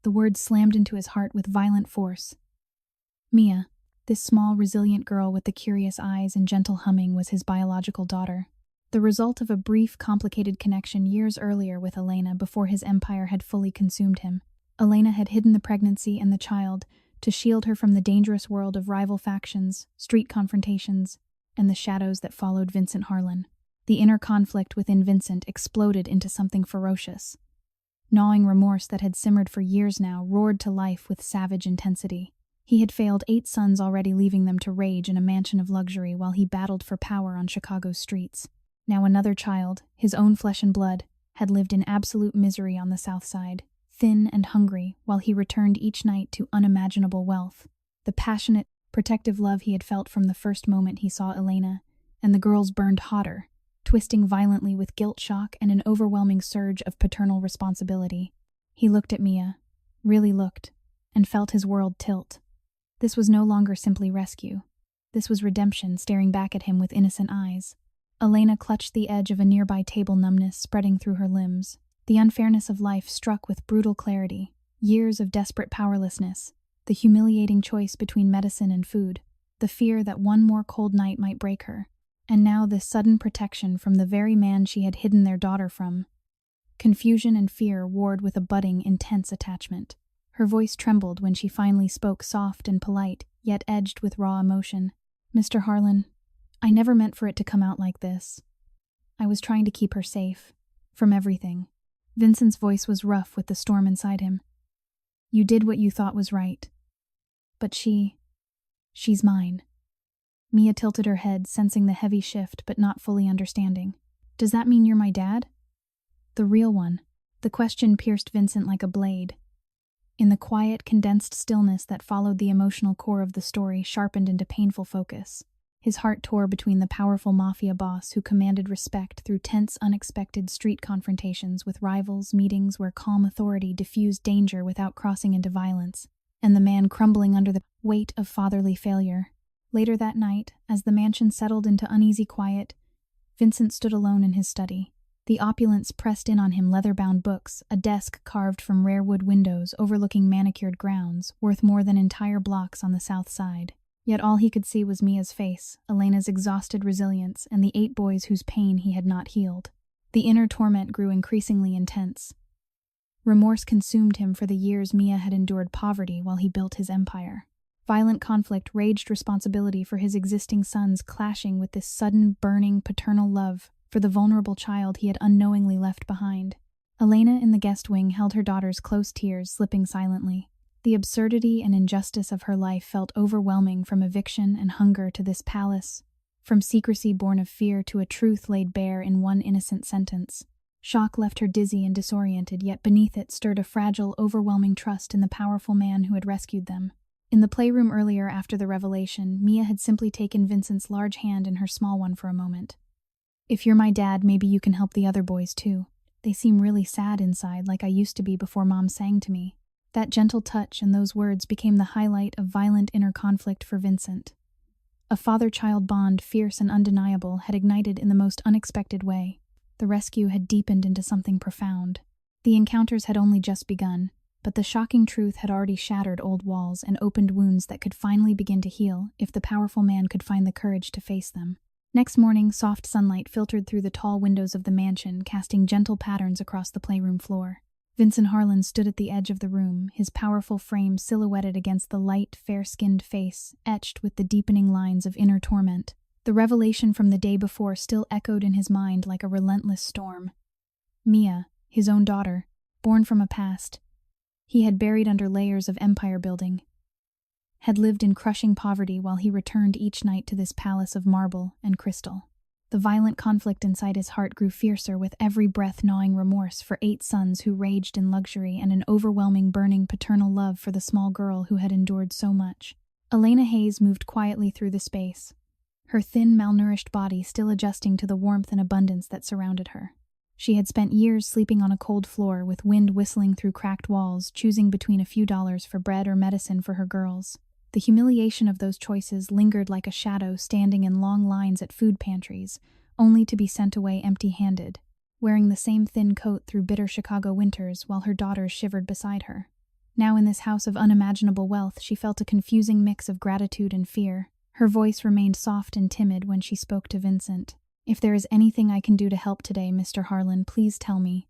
The words slammed into his heart with violent force. Mia, this small, resilient girl with the curious eyes and gentle humming, was his biological daughter. The result of a brief, complicated connection years earlier with Elena before his empire had fully consumed him. Elena had hidden the pregnancy and the child to shield her from the dangerous world of rival factions, street confrontations, and the shadows that followed Vincent Harlan. The inner conflict within Vincent exploded into something ferocious. Gnawing remorse that had simmered for years now roared to life with savage intensity. He had failed 8 sons already, leaving them to rage in a mansion of luxury while he battled for power on Chicago's streets. Now another child, his own flesh and blood, had lived in absolute misery on the South Side, thin and hungry, while he returned each night to unimaginable wealth. The passionate, protective love he had felt from the first moment he saw Elena and the girls burned hotter, twisting violently with guilt shock and an overwhelming surge of paternal responsibility. He looked at Mia, really looked, and felt his world tilt. This was no longer simply rescue. This was redemption staring back at him with innocent eyes. Elena clutched the edge of a nearby table, numbness spreading through her limbs. The unfairness of life struck with brutal clarity. Years of desperate powerlessness, the humiliating choice between medicine and food, the fear that one more cold night might break her, and now this sudden protection from the very man she had hidden their daughter from. Confusion and fear warred with a budding, intense attachment. Her voice trembled when she finally spoke, soft and polite, yet edged with raw emotion. "Mr. Harlan, I never meant for it to come out like this. I was trying to keep her safe. From everything. Vincent's voice was rough with the storm inside him. You did what you thought was right. But she's mine. Mia tilted her head, sensing the heavy shift but not fully understanding. Does that mean you're my dad? The real one. The question pierced Vincent like a blade. In the quiet, condensed stillness that followed, the emotional core of the story sharpened into painful focus. His heart tore between the powerful Mafia boss who commanded respect through tense, unexpected street confrontations with rivals, meetings where calm authority diffused danger without crossing into violence, and the man crumbling under the weight of fatherly failure. Later that night, as the mansion settled into uneasy quiet, Vincent stood alone in his study. The opulence pressed in on him: leather-bound books, a desk carved from rare wood windows overlooking manicured grounds, worth more than entire blocks on the south side. Yet all he could see was Mia's face, Elena's exhausted resilience, and the 8 boys whose pain he had not healed. The inner torment grew increasingly intense. Remorse consumed him for the years Mia had endured poverty while he built his empire. Violent conflict raged, responsibility for his existing sons clashing with this sudden, burning paternal love for the vulnerable child he had unknowingly left behind. Elena in the guest wing held her daughter's close, tears slipping silently. The absurdity and injustice of her life felt overwhelming, from eviction and hunger to this palace, from secrecy born of fear to a truth laid bare in one innocent sentence. Shock left her dizzy and disoriented, yet beneath it stirred a fragile, overwhelming trust in the powerful man who had rescued them. In the playroom earlier, after the revelation, Mia had simply taken Vincent's large hand in her small one for a moment. If you're my dad, maybe you can help the other boys too. They seem really sad inside, like I used to be before Mom sang to me. That gentle touch and those words became the highlight of violent inner conflict for Vincent. A father-child bond, fierce and undeniable, had ignited in the most unexpected way. The rescue had deepened into something profound. The encounters had only just begun, but the shocking truth had already shattered old walls and opened wounds that could finally begin to heal if the powerful man could find the courage to face them. Next morning, soft sunlight filtered through the tall windows of the mansion, casting gentle patterns across the playroom floor. Vincent Harlan stood at the edge of the room, his powerful frame silhouetted against the light, fair-skinned face, etched with the deepening lines of inner torment. The revelation from the day before still echoed in his mind like a relentless storm. Mia, his own daughter, born from a past he had buried under layers of empire building, had lived in crushing poverty while he returned each night to this palace of marble and crystal. The violent conflict inside his heart grew fiercer with every breath, gnawing remorse for 8 sons who raged in luxury and an overwhelming, burning paternal love for the small girl who had endured so much. Elena Hayes moved quietly through the space, her thin, malnourished body still adjusting to the warmth and abundance that surrounded her. She had spent years sleeping on a cold floor with wind whistling through cracked walls, choosing between a few dollars for bread or medicine for her girls. The humiliation of those choices lingered like a shadow, standing in long lines at food pantries, only to be sent away empty-handed, wearing the same thin coat through bitter Chicago winters while her daughters shivered beside her. Now in this house of unimaginable wealth, she felt a confusing mix of gratitude and fear. Her voice remained soft and timid when she spoke to Vincent. "If there is anything I can do to help today, Mr. Harlan, please tell me.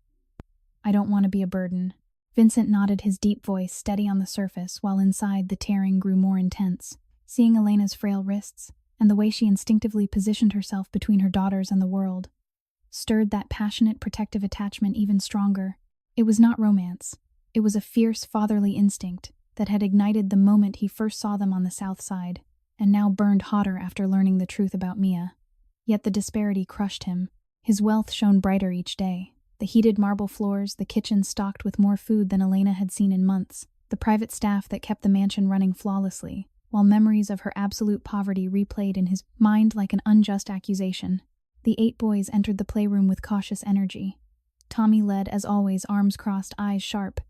I don't want to be a burden." Vincent nodded, his deep voice steady on the surface, while inside the tearing grew more intense. Seeing Elena's frail wrists, and the way she instinctively positioned herself between her daughters and the world, stirred that passionate, protective attachment even stronger. It was not romance. It was a fierce, fatherly instinct that had ignited the moment he first saw them on the south side, and now burned hotter after learning the truth about Mia. Yet the disparity crushed him. His wealth shone brighter each day. The heated marble floors, the kitchen stocked with more food than Elena had seen in months, the private staff that kept the mansion running flawlessly, while memories of her absolute poverty replayed in his mind like an unjust accusation. The 8 boys entered the playroom with cautious energy. Tommy led, as always, arms crossed, eyes sharp.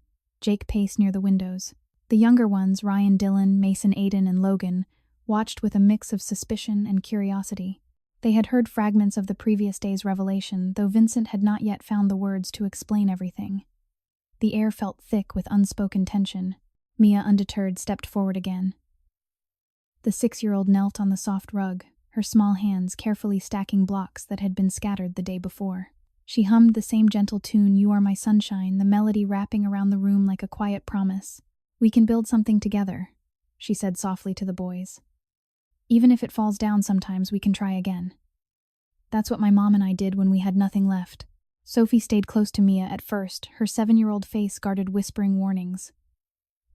Jake paced near the windows. The younger ones, Ryan, Dylan, Mason, Aiden, and Logan, watched with a mix of suspicion and curiosity. They had heard fragments of the previous day's revelation, though Vincent had not yet found the words to explain everything. The air felt thick with unspoken tension. Mia, undeterred, stepped forward again. The 6-year-old knelt on the soft rug, her small hands carefully stacking blocks that had been scattered the day before. She hummed the same gentle tune, "You Are My Sunshine," the melody wrapping around the room like a quiet promise. "We can build something together," she said softly to the boys. "Even if it falls down sometimes, we can try again. That's what my mom and I did when we had nothing left." Sophie stayed close to Mia at first, her 7-year-old face guarded whispering warnings.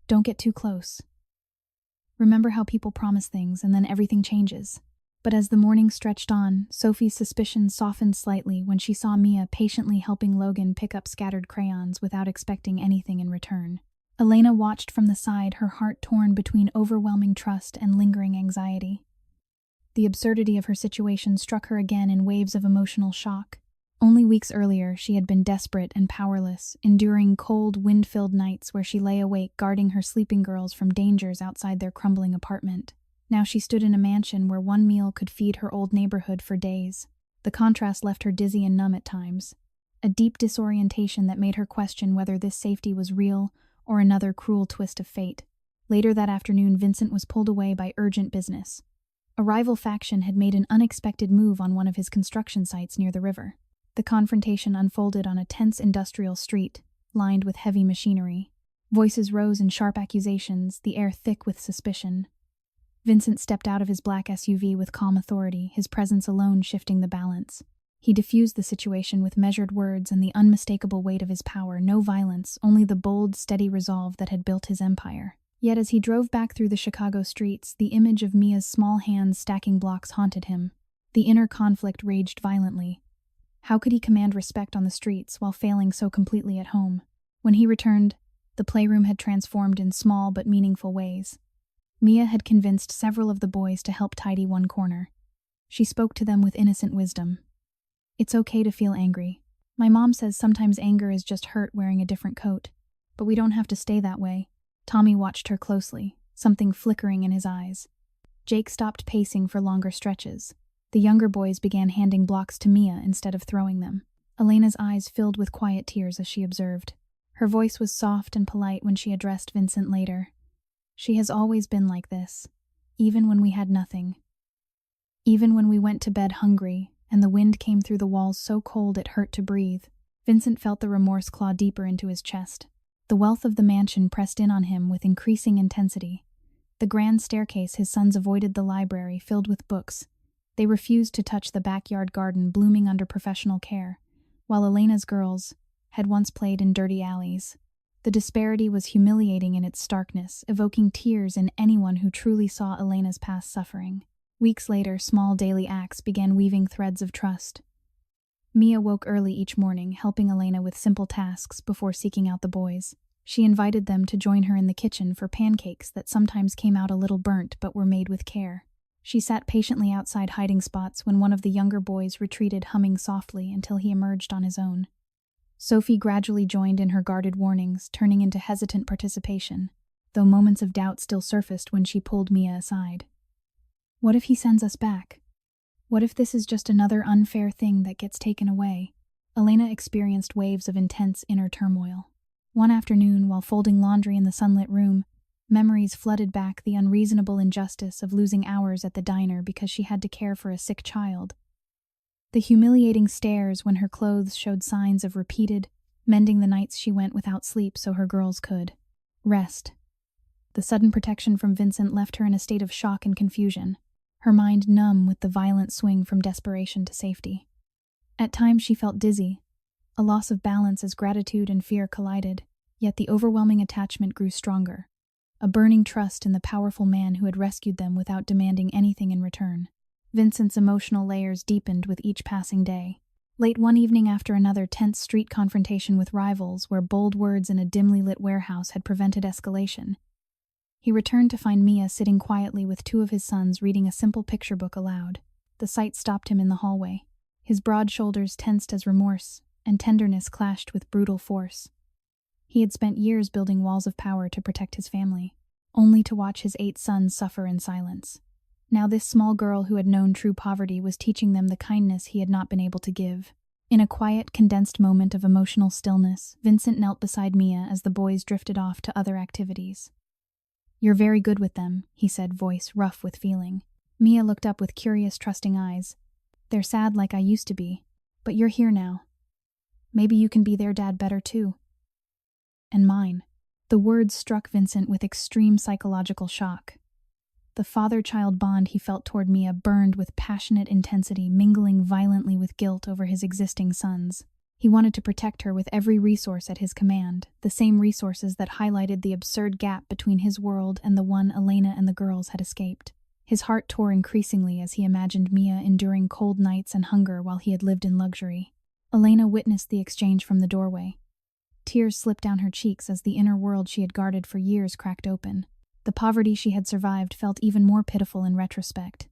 Don't get too close. Remember how people promise things and then everything changes. But as the morning stretched on, Sophie's suspicions softened slightly when she saw Mia patiently helping Logan pick up scattered crayons without expecting anything in return. Elena watched from the side, her heart torn between overwhelming trust and lingering anxiety. The absurdity of her situation struck her again in waves of emotional shock. Only weeks earlier, she had been desperate and powerless, enduring cold, wind-filled nights where she lay awake guarding her sleeping girls from dangers outside their crumbling apartment. Now she stood in a mansion where one meal could feed her old neighborhood for days. The contrast left her dizzy and numb at times, a deep disorientation that made her question whether this safety was real or another cruel twist of fate. Later that afternoon, Vincent was pulled away by urgent business. A rival faction had made an unexpected move on one of his construction sites near the river. The confrontation unfolded on a tense industrial street, lined with heavy machinery. Voices rose in sharp accusations, the air thick with suspicion. Vincent stepped out of his black SUV with calm authority, his presence alone shifting the balance. He diffused the situation with measured words and the unmistakable weight of his power, no violence, only the bold, steady resolve that had built his empire. Yet as he drove back through the Chicago streets, the image of Mia's small hands stacking blocks haunted him. The inner conflict raged violently. How could he command respect on the streets while failing so completely at home? When he returned, the playroom had transformed in small but meaningful ways. Mia had convinced several of the boys to help tidy one corner. She spoke to them with innocent wisdom. It's okay to feel angry. My mom says sometimes anger is just hurt wearing a different coat. But we don't have to stay that way. Tommy watched her closely, something flickering in his eyes. Jake stopped pacing for longer stretches. The younger boys began handing blocks to Mia instead of throwing them. Elena's eyes filled with quiet tears as she observed. Her voice was soft and polite when she addressed Vincent later. She has always been like this, even when we had nothing. Even when we went to bed hungry, and the wind came through the walls so cold it hurt to breathe. Vincent felt the remorse claw deeper into his chest. The wealth of the mansion pressed in on him with increasing intensity. The grand staircase, his sons avoided the library filled with books. They refused to touch the backyard garden blooming under professional care, while Elena's girls had once played in dirty alleys. The disparity was humiliating in its starkness, evoking tears in anyone who truly saw Elena's past suffering. Weeks later, small daily acts began weaving threads of trust. Mia woke early each morning, helping Elena with simple tasks before seeking out the boys. She invited them to join her in the kitchen for pancakes that sometimes came out a little burnt but were made with care. She sat patiently outside hiding spots when one of the younger boys retreated, humming softly until he emerged on his own. Sophie gradually joined in her guarded warnings, turning into hesitant participation, though moments of doubt still surfaced when she pulled Mia aside. What if he sends us back? What if this is just another unfair thing that gets taken away? Elena experienced waves of intense inner turmoil. One afternoon, while folding laundry in the sunlit room, memories flooded back the unreasonable injustice of losing hours at the diner because she had to care for a sick child. The humiliating stares when her clothes showed signs of repeated mending the nights she went without sleep so her girls could rest. The sudden protection from Vincent left her in a state of shock and confusion, her mind numb with the violent swing from desperation to safety. At times she felt dizzy, a loss of balance as gratitude and fear collided, yet the overwhelming attachment grew stronger, a burning trust in the powerful man who had rescued them without demanding anything in return. Vincent's emotional layers deepened with each passing day. Late one evening, after another tense street confrontation with rivals where bold words in a dimly lit warehouse had prevented escalation, he returned to find Mia sitting quietly with two of his sons reading a simple picture book aloud. The sight stopped him in the hallway. His broad shoulders tensed as remorse and tenderness clashed with brutal force. He had spent years building walls of power to protect his family, only to watch his 8 sons suffer in silence. Now this small girl who had known true poverty was teaching them the kindness he had not been able to give. In a quiet, condensed moment of emotional stillness, Vincent knelt beside Mia as the boys drifted off to other activities. "You're very good with them," he said, voice rough with feeling. Mia looked up with curious, trusting eyes. "They're sad like I used to be, but you're here now. Maybe you can be their dad better too." "And mine." The words struck Vincent with extreme psychological shock. The father-child bond he felt toward Mia burned with passionate intensity, mingling violently with guilt over his existing sons. He wanted to protect her with every resource at his command, the same resources that highlighted the absurd gap between his world and the one Elena and the girls had escaped. His heart tore increasingly as he imagined Mia enduring cold nights and hunger while he had lived in luxury. Elena witnessed the exchange from the doorway. Tears slipped down her cheeks as the inner world she had guarded for years cracked open. The poverty she had survived felt even more pitiful in retrospect.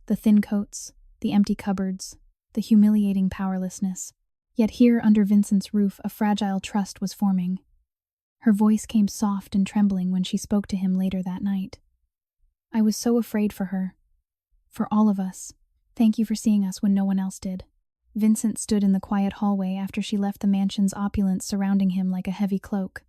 The thin coats, the empty cupboards, the humiliating powerlessness. Yet here under Vincent's roof a fragile trust was forming. Her voice came soft and trembling when she spoke to him later that night. "I was so afraid for her. For all of us. Thank you for seeing us when no one else did." Vincent stood in the quiet hallway after she left the mansion's opulence surrounding him like a heavy cloak.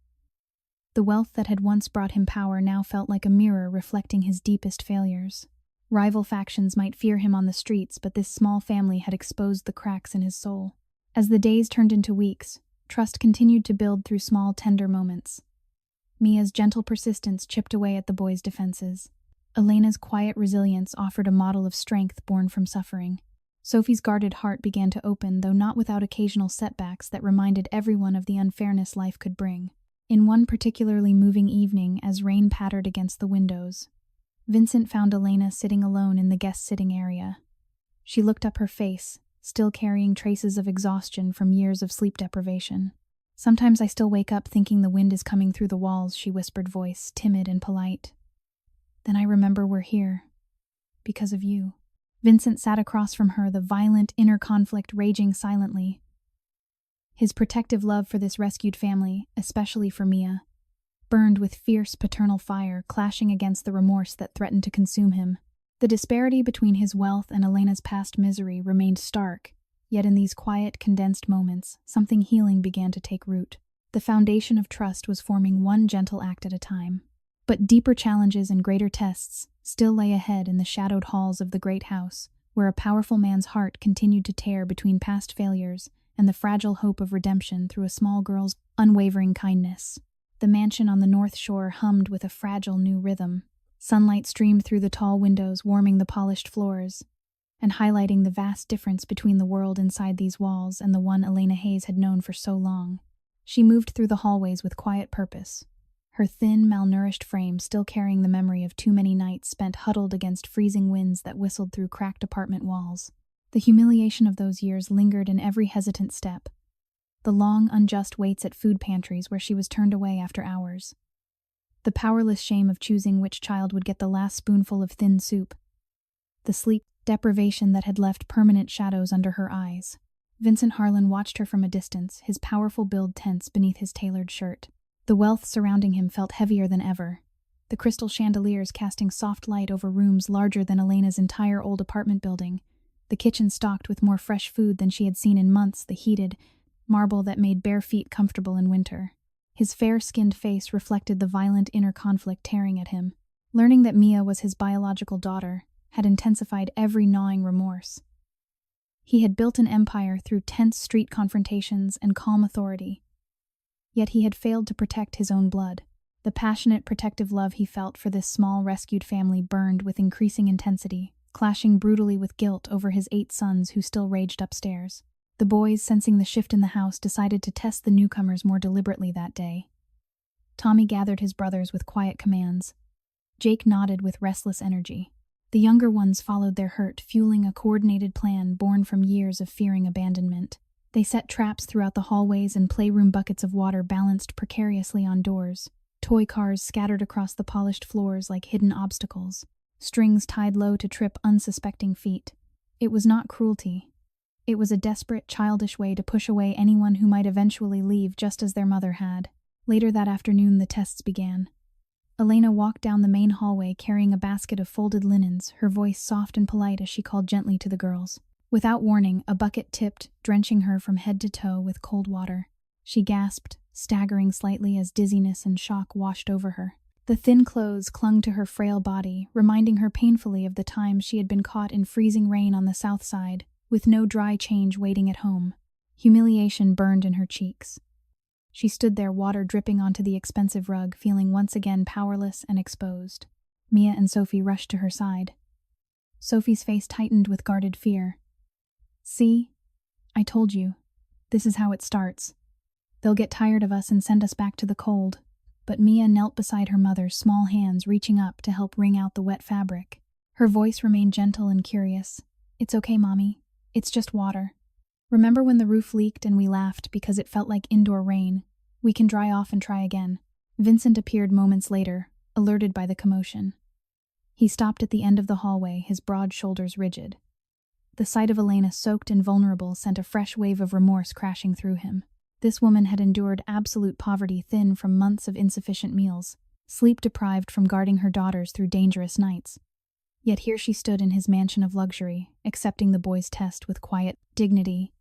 The wealth that had once brought him power now felt like a mirror reflecting his deepest failures. Rival factions might fear him on the streets, but this small family had exposed the cracks in his soul. As the days turned into weeks, trust continued to build through small, tender moments. Mia's gentle persistence chipped away at the boy's defenses. Elena's quiet resilience offered a model of strength born from suffering. Sophie's guarded heart began to open, though not without occasional setbacks that reminded everyone of the unfairness life could bring. In one particularly moving evening, as rain pattered against the windows, Vincent found Elena sitting alone in the guest sitting area. She looked up, her face still carrying traces of exhaustion from years of sleep deprivation. "Sometimes I still wake up thinking the wind is coming through the walls," she whispered, voice timid and polite. "Then I remember we're here. Because of you." Vincent sat across from her, the violent inner conflict raging silently. His protective love for this rescued family, especially for Mia, burned with fierce paternal fire, clashing against the remorse that threatened to consume him. The disparity between his wealth and Elena's past misery remained stark, yet in these quiet, condensed moments, something healing began to take root. The foundation of trust was forming one gentle act at a time. But deeper challenges and greater tests still lay ahead in the shadowed halls of the great house, where a powerful man's heart continued to tear between past failures and the fragile hope of redemption through a small girl's unwavering kindness. The mansion on the North Shore hummed with a fragile new rhythm. Sunlight streamed through the tall windows, warming the polished floors, and highlighting the vast difference between the world inside these walls and the one Elena Hayes had known for so long. She moved through the hallways with quiet purpose, her thin, malnourished frame still carrying the memory of too many nights spent huddled against freezing winds that whistled through cracked apartment walls. The humiliation of those years lingered in every hesitant step. The long, unjust waits at food pantries where she was turned away after hours. The powerless shame of choosing which child would get the last spoonful of thin soup. The sleep deprivation that had left permanent shadows under her eyes. Vincent Harlan watched her from a distance, his powerful build tense beneath his tailored shirt. The wealth surrounding him felt heavier than ever, the crystal chandeliers casting soft light over rooms larger than Elena's entire old apartment building, the kitchen stocked with more fresh food than she had seen in months, the heated marble that made bare feet comfortable in winter. His fair-skinned face reflected the violent inner conflict tearing at him. Learning that Mia was his biological daughter had intensified every gnawing remorse. He had built an empire through tense street confrontations and calm authority. Yet he had failed to protect his own blood. The passionate, protective love he felt for this small, rescued family burned with increasing intensity, clashing brutally with guilt over his 8 sons who still raged upstairs. The boys, sensing the shift in the house, decided to test the newcomers more deliberately that day. Tommy gathered his brothers with quiet commands. Jake nodded with restless energy. The younger ones followed their hurt, fueling a coordinated plan born from years of fearing abandonment. They set traps throughout the hallways and playroom, buckets of water balanced precariously on doors, toy cars scattered across the polished floors like hidden obstacles, strings tied low to trip unsuspecting feet. It was not cruelty. It was a desperate, childish way to push away anyone who might eventually leave, just as their mother had. Later that afternoon, the tests began. Elena walked down the main hallway carrying a basket of folded linens, her voice soft and polite as she called gently to the girls. Without warning, a bucket tipped, drenching her from head to toe with cold water. She gasped, staggering slightly as dizziness and shock washed over her. The thin clothes clung to her frail body, reminding her painfully of the time she had been caught in freezing rain on the south side, with no dry change waiting at home. Humiliation burned in her cheeks. She stood there, water dripping onto the expensive rug, feeling once again powerless and exposed. Mia and Sophie rushed to her side. Sophie's face tightened with guarded fear. "See? I told you. This is how it starts. They'll get tired of us and send us back to the cold. But Mia knelt beside her mother, small hands reaching up to help wring out the wet fabric. Her voice remained gentle and curious. It's okay, Mommy. It's just water. Remember when the roof leaked and we laughed because it felt like indoor rain? We can dry off and try again. Vincent appeared moments later, alerted by the commotion. He stopped at the end of the hallway, his broad shoulders rigid. The sight of Elena soaked and vulnerable sent a fresh wave of remorse crashing through him. This woman had endured absolute poverty, thin from months of insufficient meals, sleep-deprived from guarding her daughters through dangerous nights. Yet here she stood in his mansion of luxury, accepting the boy's test with quiet dignity.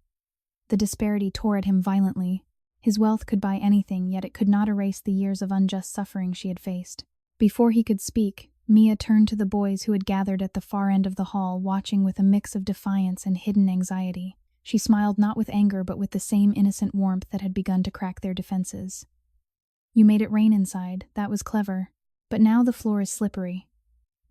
The disparity tore at him violently. His wealth could buy anything, yet it could not erase the years of unjust suffering she had faced. Before he could speak, Mia turned to the boys who had gathered at the far end of the hall, watching with a mix of defiance and hidden anxiety. She smiled not with anger but with the same innocent warmth that had begun to crack their defenses. You made it rain inside, that was clever. But now the floor is slippery.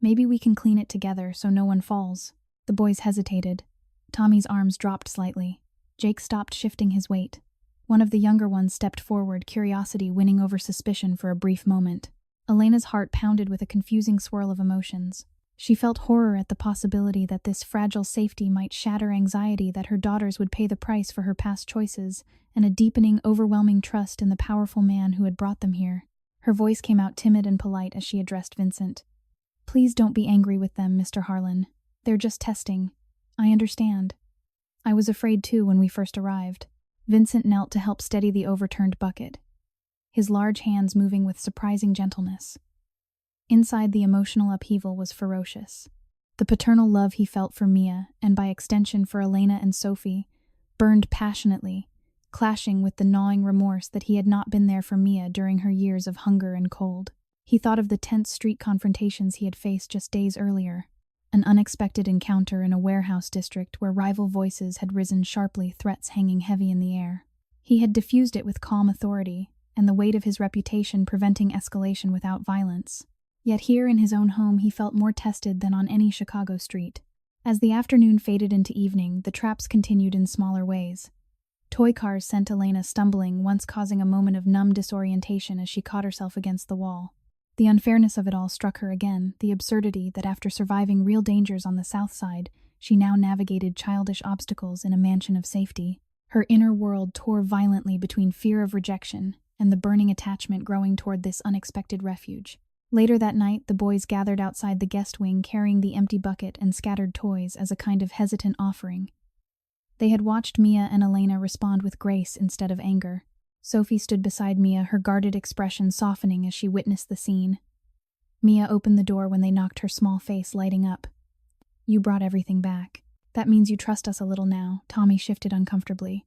Maybe we can clean it together so no one falls. The boys hesitated. Tommy's arms dropped slightly. Jake stopped shifting his weight. One of the younger ones stepped forward, curiosity winning over suspicion for a brief moment. Elena's heart pounded with a confusing swirl of emotions. She felt horror at the possibility that this fragile safety might shatter anxiety that her daughters would pay the price for her past choices, and a deepening, overwhelming trust in the powerful man who had brought them here. Her voice came out timid and polite as she addressed Vincent. Please don't be angry with them, Mr. Harlan. They're just testing. I understand. I was afraid too when we first arrived. Vincent knelt to help steady the overturned bucket, his large hands moving with surprising gentleness. Inside, the emotional upheaval was ferocious. The paternal love he felt for Mia, and by extension for Elena and Sophie, burned passionately, clashing with the gnawing remorse that he had not been there for Mia during her years of hunger and cold. He thought of the tense street confrontations he had faced just days earlier, an unexpected encounter in a warehouse district where rival voices had risen sharply, threats hanging heavy in the air. He had diffused it with calm authority, and the weight of his reputation preventing escalation without violence. Yet here in his own home he felt more tested than on any Chicago street. As the afternoon faded into evening, the traps continued in smaller ways. Toy cars sent Elena stumbling, once causing a moment of numb disorientation as she caught herself against the wall. The unfairness of it all struck her again, the absurdity that after surviving real dangers on the south side, she now navigated childish obstacles in a mansion of safety. Her inner world tore violently between fear of rejection and the burning attachment growing toward this unexpected refuge. Later that night, the boys gathered outside the guest wing carrying the empty bucket and scattered toys as a kind of hesitant offering. They had watched Mia and Elena respond with grace instead of anger. Sophie stood beside Mia, her guarded expression softening as she witnessed the scene. Mia opened the door when they knocked, her small face lighting up. You brought everything back. That means you trust us a little now. Tommy shifted uncomfortably.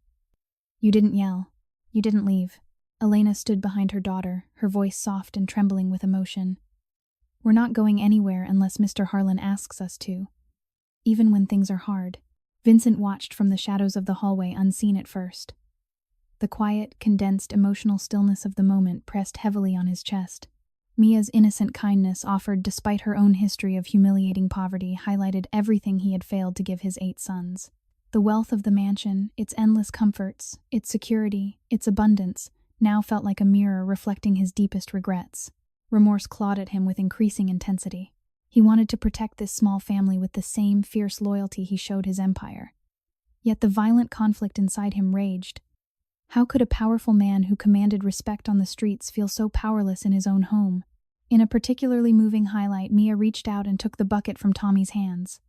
You didn't yell. You didn't leave. Elena stood behind her daughter, her voice soft and trembling with emotion. We're not going anywhere unless Mr. Harlan asks us to. Even when things are hard. Vincent watched from the shadows of the hallway, unseen at first. The quiet, condensed, emotional stillness of the moment pressed heavily on his chest. Mia's innocent kindness, offered despite her own history of humiliating poverty, highlighted everything he had failed to give his 8 sons. The wealth of the mansion, its endless comforts, its security, its abundance, now felt like a mirror reflecting his deepest regrets. Remorse clawed at him with increasing intensity. He wanted to protect this small family with the same fierce loyalty he showed his empire. Yet the violent conflict inside him raged. How could a powerful man who commanded respect on the streets feel so powerless in his own home? In a particularly moving highlight, Mia reached out and took the bucket from Tommy's hands.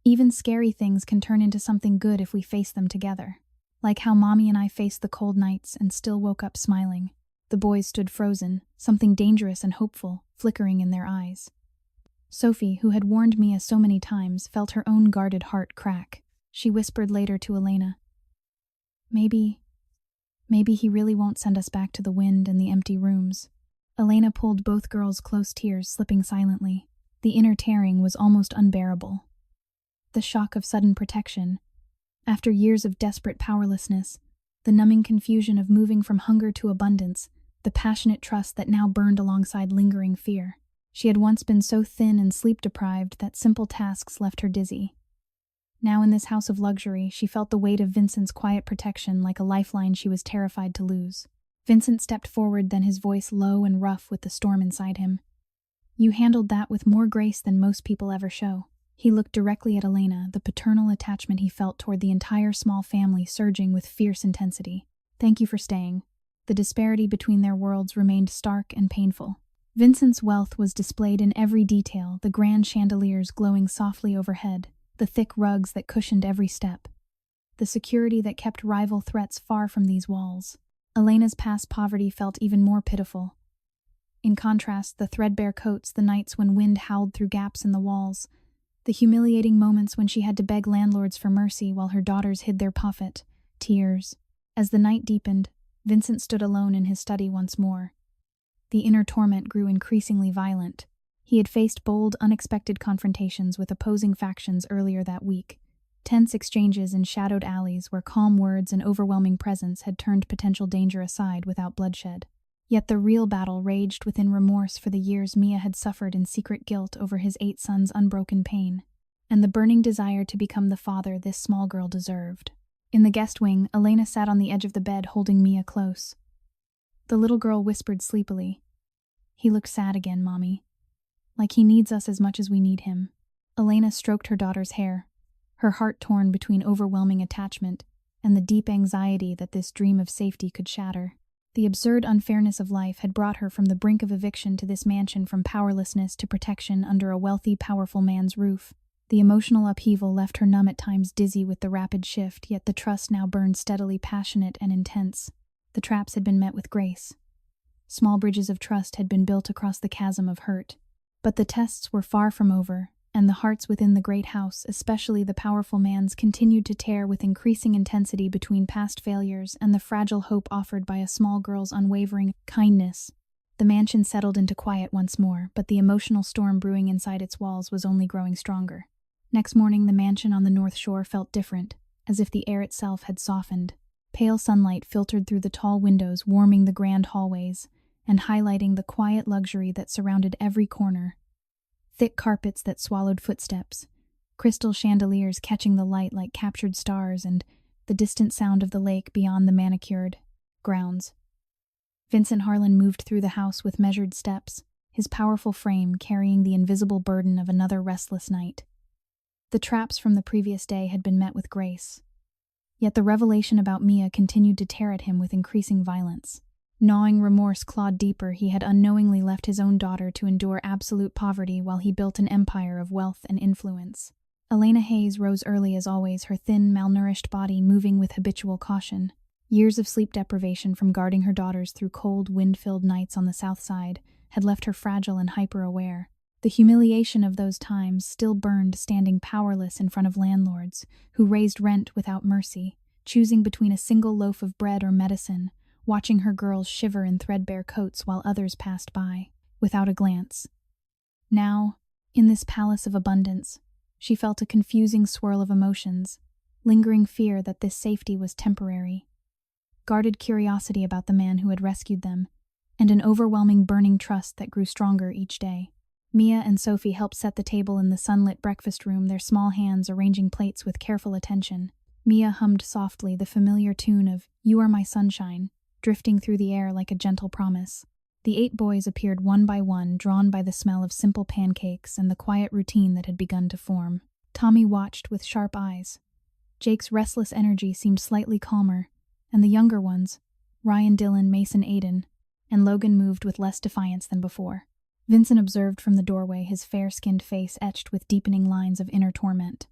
Even scary things can turn into something good if we face them together. Like how Mommy and I faced the cold nights and still woke up smiling. The boys stood frozen, something dangerous and hopeful flickering in their eyes. Sophie, who had warned Mia so many times, felt her own guarded heart crack. She whispered later to Elena, Maybe he really won't send us back to the wind and the empty rooms. Elena pulled both girls close, tears slipping silently. The inner tearing was almost unbearable. The shock of sudden protection. After years of desperate powerlessness, the numbing confusion of moving from hunger to abundance, the passionate trust that now burned alongside lingering fear. She had once been so thin and sleep-deprived that simple tasks left her dizzy. Now in this house of luxury, she felt the weight of Vincent's quiet protection like a lifeline she was terrified to lose. Vincent stepped forward, then his voice low and rough with the storm inside him. "You handled that with more grace than most people ever show." He looked directly at Elena, the paternal attachment he felt toward the entire small family surging with fierce intensity. "Thank you for staying." The disparity between their worlds remained stark and painful. Vincent's wealth was displayed in every detail, the grand chandeliers glowing softly overhead, the thick rugs that cushioned every step, the security that kept rival threats far from these walls. Elena's past poverty felt even more pitiful. In contrast, the threadbare coats, the nights when wind howled through gaps in the walls, the humiliating moments when she had to beg landlords for mercy while her daughters hid their pocket, tears. As the night deepened, Vincent stood alone in his study once more. The inner torment grew increasingly violent. He had faced bold, unexpected confrontations with opposing factions earlier that week, tense exchanges in shadowed alleys where calm words and overwhelming presence had turned potential danger aside without bloodshed. Yet the real battle raged within remorse for the years Mia had suffered in secret guilt over his 8 sons' unbroken pain, and the burning desire to become the father this small girl deserved. In the guest wing, Elena sat on the edge of the bed holding Mia close. The little girl whispered sleepily, "He looks sad again, Mommy. Like he needs us as much as we need him." Elena stroked her daughter's hair, her heart torn between overwhelming attachment and the deep anxiety that this dream of safety could shatter. The absurd unfairness of life had brought her from the brink of eviction to this mansion, from powerlessness to protection under a wealthy, powerful man's roof. The emotional upheaval left her numb, at times dizzy with the rapid shift, yet the trust now burned steadily, passionate and intense. The traps had been met with grace. Small bridges of trust had been built across the chasm of hurt. But the tests were far from over, and the hearts within the great house, especially the powerful man's, continued to tear with increasing intensity between past failures and the fragile hope offered by a small girl's unwavering kindness. The mansion settled into quiet once more, but the emotional storm brewing inside its walls was only growing stronger. Next morning, the mansion on the North Shore felt different, as if the air itself had softened. Pale sunlight filtered through the tall windows, warming the grand hallways and highlighting the quiet luxury that surrounded every corner. Thick carpets that swallowed footsteps, crystal chandeliers catching the light like captured stars, and the distant sound of the lake beyond the manicured grounds. Vincent Harlan moved through the house with measured steps, his powerful frame carrying the invisible burden of another restless night. The traps from the previous day had been met with grace. Yet the revelation about Mia continued to tear at him with increasing violence. Gnawing remorse clawed deeper. He had unknowingly left his own daughter to endure absolute poverty while he built an empire of wealth and influence. Elena Hayes rose early as always, her thin, malnourished body moving with habitual caution. Years of sleep deprivation from guarding her daughters through cold, wind-filled nights on the south side had left her fragile and hyper-aware. The humiliation of those times still burned, standing powerless in front of landlords who raised rent without mercy, choosing between a single loaf of bread or medicine, watching her girls shiver in threadbare coats while others passed by, without a glance. Now, in this palace of abundance, she felt a confusing swirl of emotions, lingering fear that this safety was temporary, guarded curiosity about the man who had rescued them, and an overwhelming burning trust that grew stronger each day. Mia and Sophie helped set the table in the sunlit breakfast room, their small hands arranging plates with careful attention. Mia hummed softly the familiar tune of "You Are My Sunshine," drifting through the air like a gentle promise. The 8 boys appeared one by one, drawn by the smell of simple pancakes and the quiet routine that had begun to form. Tommy watched with sharp eyes. Jake's restless energy seemed slightly calmer, and the younger ones, Ryan, Dylan, Mason, Aiden, and Logan, moved with less defiance than before. Vincent observed from the doorway, his fair-skinned face etched with deepening lines of inner torment.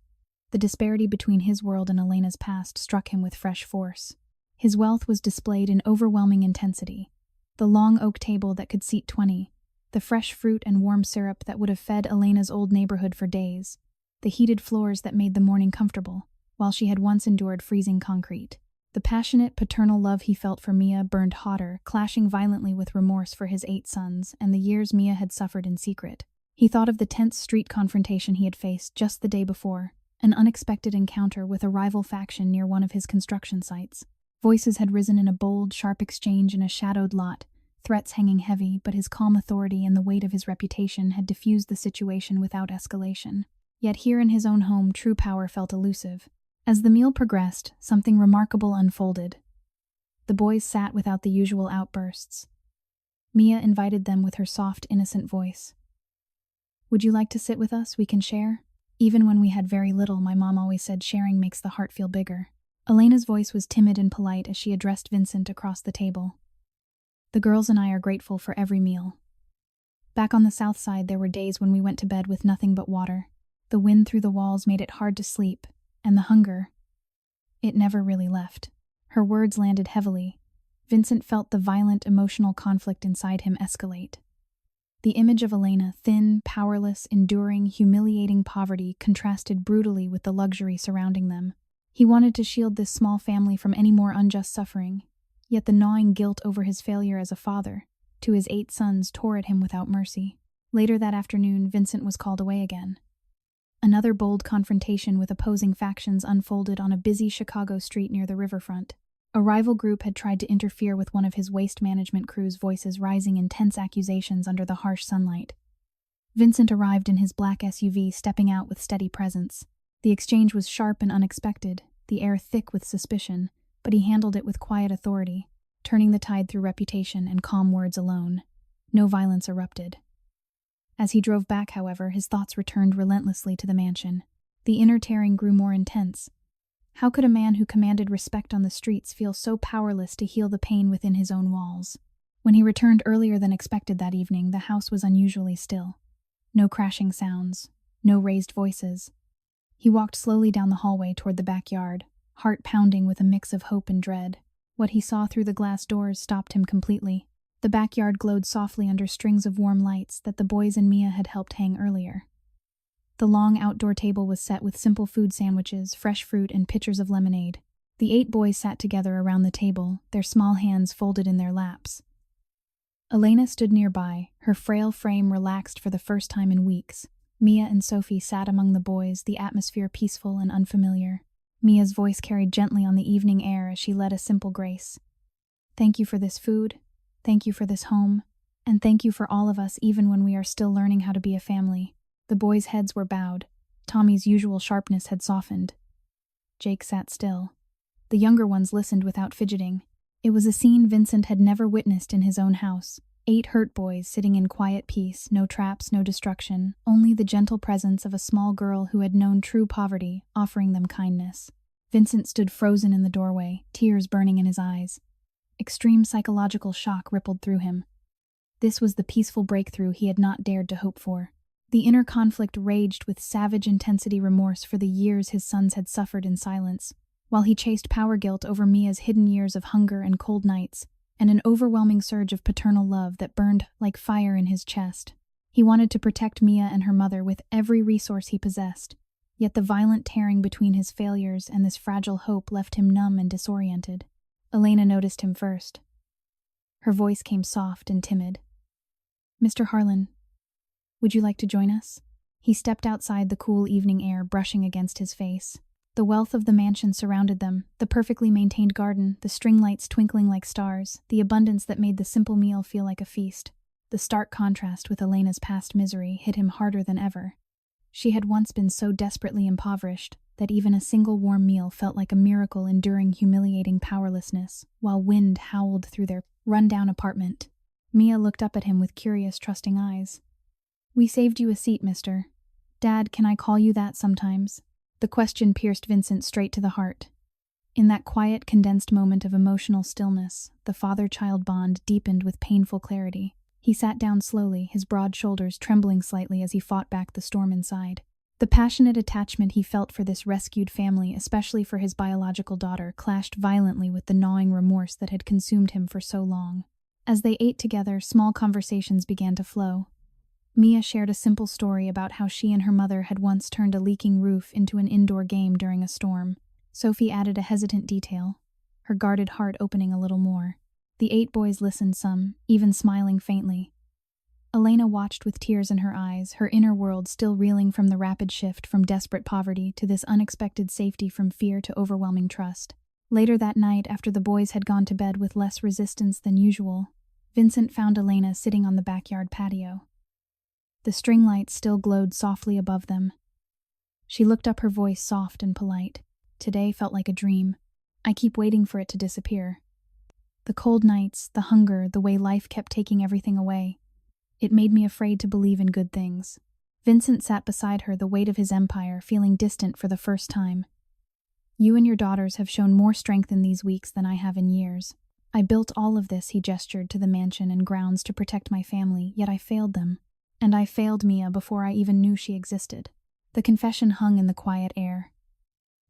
The disparity between his world and Elena's past struck him with fresh force. His wealth was displayed in overwhelming intensity. The long oak table that could seat 20, the fresh fruit and warm syrup that would have fed Elena's old neighborhood for days, the heated floors that made the morning comfortable, while she had once endured freezing concrete. The passionate, paternal love he felt for Mia burned hotter, clashing violently with remorse for his 8 sons and the years Mia had suffered in secret. He thought of the tense street confrontation he had faced just the day before, an unexpected encounter with a rival faction near one of his construction sites. Voices had risen in a bold, sharp exchange in a shadowed lot, threats hanging heavy, but his calm authority and the weight of his reputation had diffused the situation without escalation. Yet here in his own home, true power felt elusive. As the meal progressed, something remarkable unfolded. The boys sat without the usual outbursts. Mia invited them with her soft, innocent voice. "Would you like to sit with us? We can share." Even when we had very little, my mom always said sharing makes the heart feel bigger. Elena's voice was timid and polite as she addressed Vincent across the table. "The girls and I are grateful for every meal. Back on the south side, there were days when we went to bed with nothing but water. The wind through the walls made it hard to sleep, and the hunger, it never really left." Her words landed heavily. Vincent felt the violent emotional conflict inside him escalate. The image of Elena, thin, powerless, enduring, humiliating poverty, contrasted brutally with the luxury surrounding them. He wanted to shield this small family from any more unjust suffering, yet the gnawing guilt over his failure as a father to his 8 sons tore at him without mercy. Later that afternoon, Vincent was called away again. Another bold confrontation with opposing factions unfolded on a busy Chicago street near the riverfront. A rival group had tried to interfere with one of his waste management crew's, voices rising in tense accusations under the harsh sunlight. Vincent arrived in his black SUV, stepping out with steady presence. The exchange was sharp and unexpected, the air thick with suspicion, but he handled it with quiet authority, turning the tide through reputation and calm words alone. No violence erupted. As he drove back, however, his thoughts returned relentlessly to the mansion. The inner tearing grew more intense. How could a man who commanded respect on the streets feel so powerless to heal the pain within his own walls? When he returned earlier than expected that evening, the house was unusually still. No crashing sounds, no raised voices. He walked slowly down the hallway toward the backyard, heart pounding with a mix of hope and dread. What he saw through the glass doors stopped him completely. The backyard glowed softly under strings of warm lights that the boys and Mia had helped hang earlier. The long outdoor table was set with simple food sandwiches, fresh fruit, and pitchers of lemonade. The 8 boys sat together around the table, their small hands folded in their laps. Elena stood nearby, her frail frame relaxed for the first time in weeks. Mia and Sophie sat among the boys, the atmosphere peaceful and unfamiliar. Mia's voice carried gently on the evening air as she led a simple grace. "Thank you for this food, thank you for this home, and thank you for all of us even when we are still learning how to be a family." The boys' heads were bowed. Tommy's usual sharpness had softened. Jake sat still. The younger ones listened without fidgeting. It was a scene Vincent had never witnessed in his own house. 8 hurt boys sitting in quiet peace, no traps, no destruction, only the gentle presence of a small girl who had known true poverty, offering them kindness. Vincent stood frozen in the doorway, tears burning in his eyes. Extreme psychological shock rippled through him. This was the peaceful breakthrough he had not dared to hope for. The inner conflict raged with savage intensity, remorse for the years his sons had suffered in silence, while he chased power guilt over Mia's hidden years of hunger and cold nights, and an overwhelming surge of paternal love that burned like fire in his chest. He wanted to protect Mia and her mother with every resource he possessed, yet the violent tearing between his failures and this fragile hope left him numb and disoriented. Elena noticed him first. Her voice came soft and timid. "Mr. Harlan, would you like to join us?" He stepped outside, the cool evening air brushing against his face. The wealth of the mansion surrounded them, the perfectly maintained garden, the string lights twinkling like stars, the abundance that made the simple meal feel like a feast. The stark contrast with Elena's past misery hit him harder than ever. She had once been so desperately impoverished that even a single warm meal felt like a miracle, enduring humiliating powerlessness, while wind howled through their run-down apartment. Mia looked up at him with curious, trusting eyes. "We saved you a seat, mister. Dad, can I call you that sometimes?" The question pierced Vincent straight to the heart. In that quiet, condensed moment of emotional stillness, the father-child bond deepened with painful clarity. He sat down slowly, his broad shoulders trembling slightly as he fought back the storm inside. The passionate attachment he felt for this rescued family, especially for his biological daughter, clashed violently with the gnawing remorse that had consumed him for so long. As they ate together, small conversations began to flow. Mia shared a simple story about how she and her mother had once turned a leaking roof into an indoor game during a storm. Sophie added a hesitant detail, her guarded heart opening a little more. The 8 boys listened, some even smiling faintly. Elena watched with tears in her eyes, her inner world still reeling from the rapid shift from desperate poverty to this unexpected safety, from fear to overwhelming trust. Later that night, after the boys had gone to bed with less resistance than usual, Vincent found Elena sitting on the backyard patio. The string lights still glowed softly above them. She looked up, her voice soft and polite. Today felt like a dream. I keep waiting for it to disappear. The cold nights, the hunger, the way life kept taking everything away. It made me afraid to believe in good things. Vincent sat beside her, the weight of his empire, feeling distant for the first time. You and your daughters have shown more strength in these weeks than I have in years. I built all of this, he gestured to the mansion and grounds, to protect my family, yet I failed them. And I failed Mia before I even knew she existed. The confession hung in the quiet air.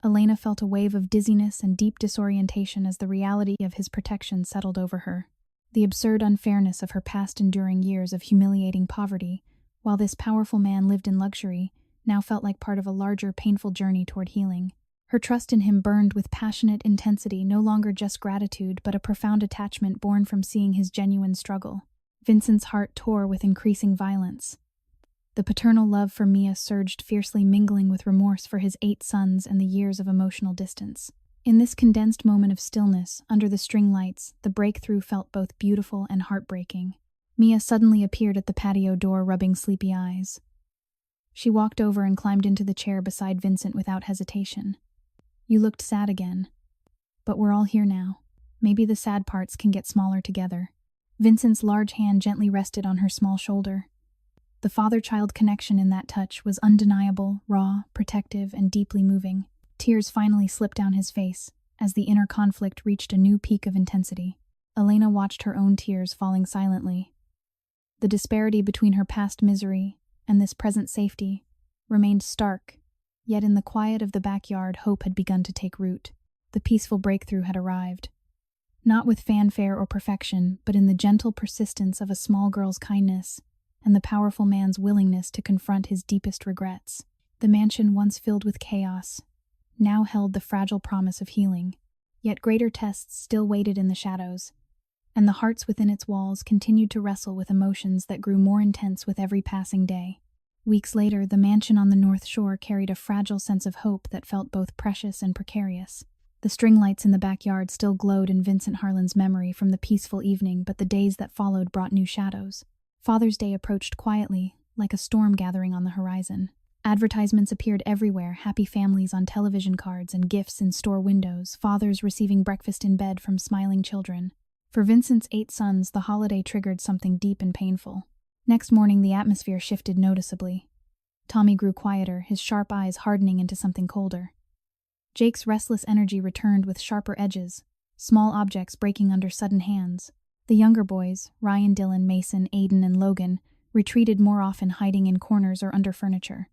Elena felt a wave of dizziness and deep disorientation as the reality of his protection settled over her. The absurd unfairness of her past enduring years of humiliating poverty, while this powerful man lived in luxury, now felt like part of a larger, painful journey toward healing. Her trust in him burned with passionate intensity, no longer just gratitude, but a profound attachment born from seeing his genuine struggle. Vincent's heart tore with increasing violence. The paternal love for Mia surged fiercely, mingling with remorse for his 8 sons and the years of emotional distance. In this condensed moment of stillness, under the string lights, the breakthrough felt both beautiful and heartbreaking. Mia suddenly appeared at the patio door, rubbing sleepy eyes. She walked over and climbed into the chair beside Vincent without hesitation. You looked sad again. But we're all here now. Maybe the sad parts can get smaller together. Vincent's large hand gently rested on her small shoulder. The father-child connection in that touch was undeniable, raw, protective, and deeply moving. Tears finally slipped down his face as the inner conflict reached a new peak of intensity. Elena watched her own tears falling silently. The disparity between her past misery and this present safety remained stark, yet in the quiet of the backyard, hope had begun to take root. The peaceful breakthrough had arrived. Not with fanfare or perfection, but in the gentle persistence of a small girl's kindness and the powerful man's willingness to confront his deepest regrets. The mansion, once filled with chaos, now held the fragile promise of healing. Yet greater tests still waited in the shadows, and the hearts within its walls continued to wrestle with emotions that grew more intense with every passing day. Weeks later, the mansion on the North Shore carried a fragile sense of hope that felt both precious and precarious. The string lights in the backyard still glowed in Vincent Harlan's memory from the peaceful evening, but the days that followed brought new shadows. Father's Day approached quietly, like a storm gathering on the horizon. Advertisements appeared everywhere, happy families on television cards and gifts in store windows, fathers receiving breakfast in bed from smiling children. For Vincent's 8 sons, the holiday triggered something deep and painful. Next morning, the atmosphere shifted noticeably. Tommy grew quieter, his sharp eyes hardening into something colder. Jake's restless energy returned with sharper edges, small objects breaking under sudden hands. The younger boys, Ryan, Dylan, Mason, Aiden, and Logan, retreated more often, hiding in corners or under furniture.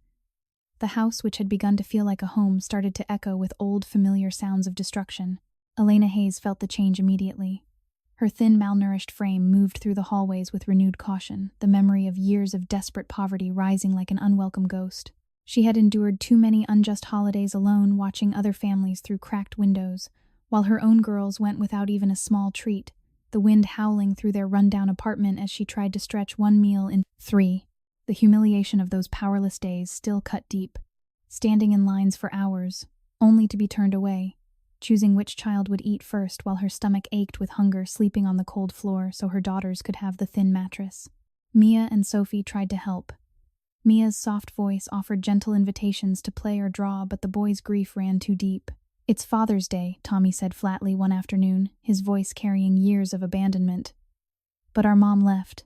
The house, which had begun to feel like a home, started to echo with old, familiar sounds of destruction. Elena Hayes felt the change immediately. Her thin, malnourished frame moved through the hallways with renewed caution, the memory of years of desperate poverty rising like an unwelcome ghost. She had endured too many unjust holidays alone, watching other families through cracked windows, while her own girls went without even a small treat, the wind howling through their rundown apartment as she tried to stretch one meal in 3. The humiliation of those powerless days still cut deep, standing in lines for hours, only to be turned away, choosing which child would eat first while her stomach ached with hunger, sleeping on the cold floor so her daughters could have the thin mattress. Mia and Sophie tried to help. Mia's soft voice offered gentle invitations to play or draw, but the boys' grief ran too deep. "It's Father's Day," Tommy said flatly one afternoon, his voice carrying years of abandonment. "But our mom left.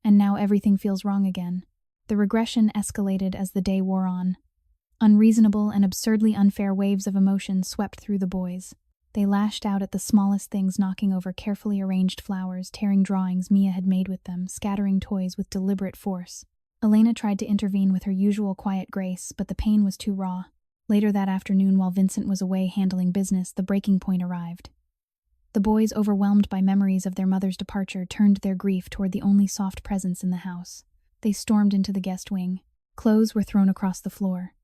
And now everything feels wrong again." The regression escalated as the day wore on. Unreasonable and absurdly unfair waves of emotion swept through the boys. They lashed out at the smallest things, knocking over carefully arranged flowers, tearing drawings Mia had made with them, scattering toys with deliberate force. Elena tried to intervene with her usual quiet grace, but the pain was too raw. Later that afternoon, while Vincent was away handling business, the breaking point arrived. The boys, overwhelmed by memories of their mother's departure, turned their grief toward the only soft presence in the house. They stormed into the guest wing. Clothes were thrown across the floor.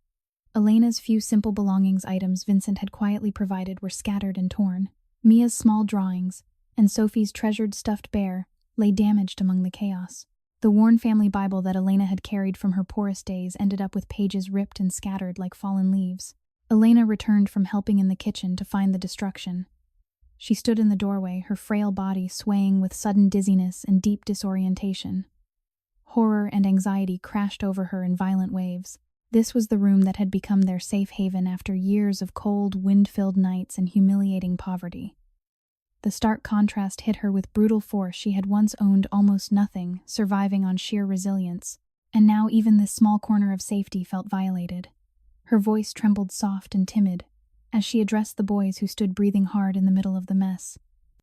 Elena's few simple belongings, items Vincent had quietly provided, were scattered and torn. Mia's small drawings and Sophie's treasured stuffed bear lay damaged among the chaos. The worn family Bible that Elena had carried from her poorest days ended up with pages ripped and scattered like fallen leaves. Elena returned from helping in the kitchen to find the destruction. She stood in the doorway, her frail body swaying with sudden dizziness and deep disorientation. Horror and anxiety crashed over her in violent waves. This was the room that had become their safe haven after years of cold, wind-filled nights and humiliating poverty. The stark contrast hit her with brutal force. She had once owned almost nothing, surviving on sheer resilience, and now even this small corner of safety felt violated. Her voice trembled soft and timid as she addressed the boys who stood breathing hard in the middle of the mess.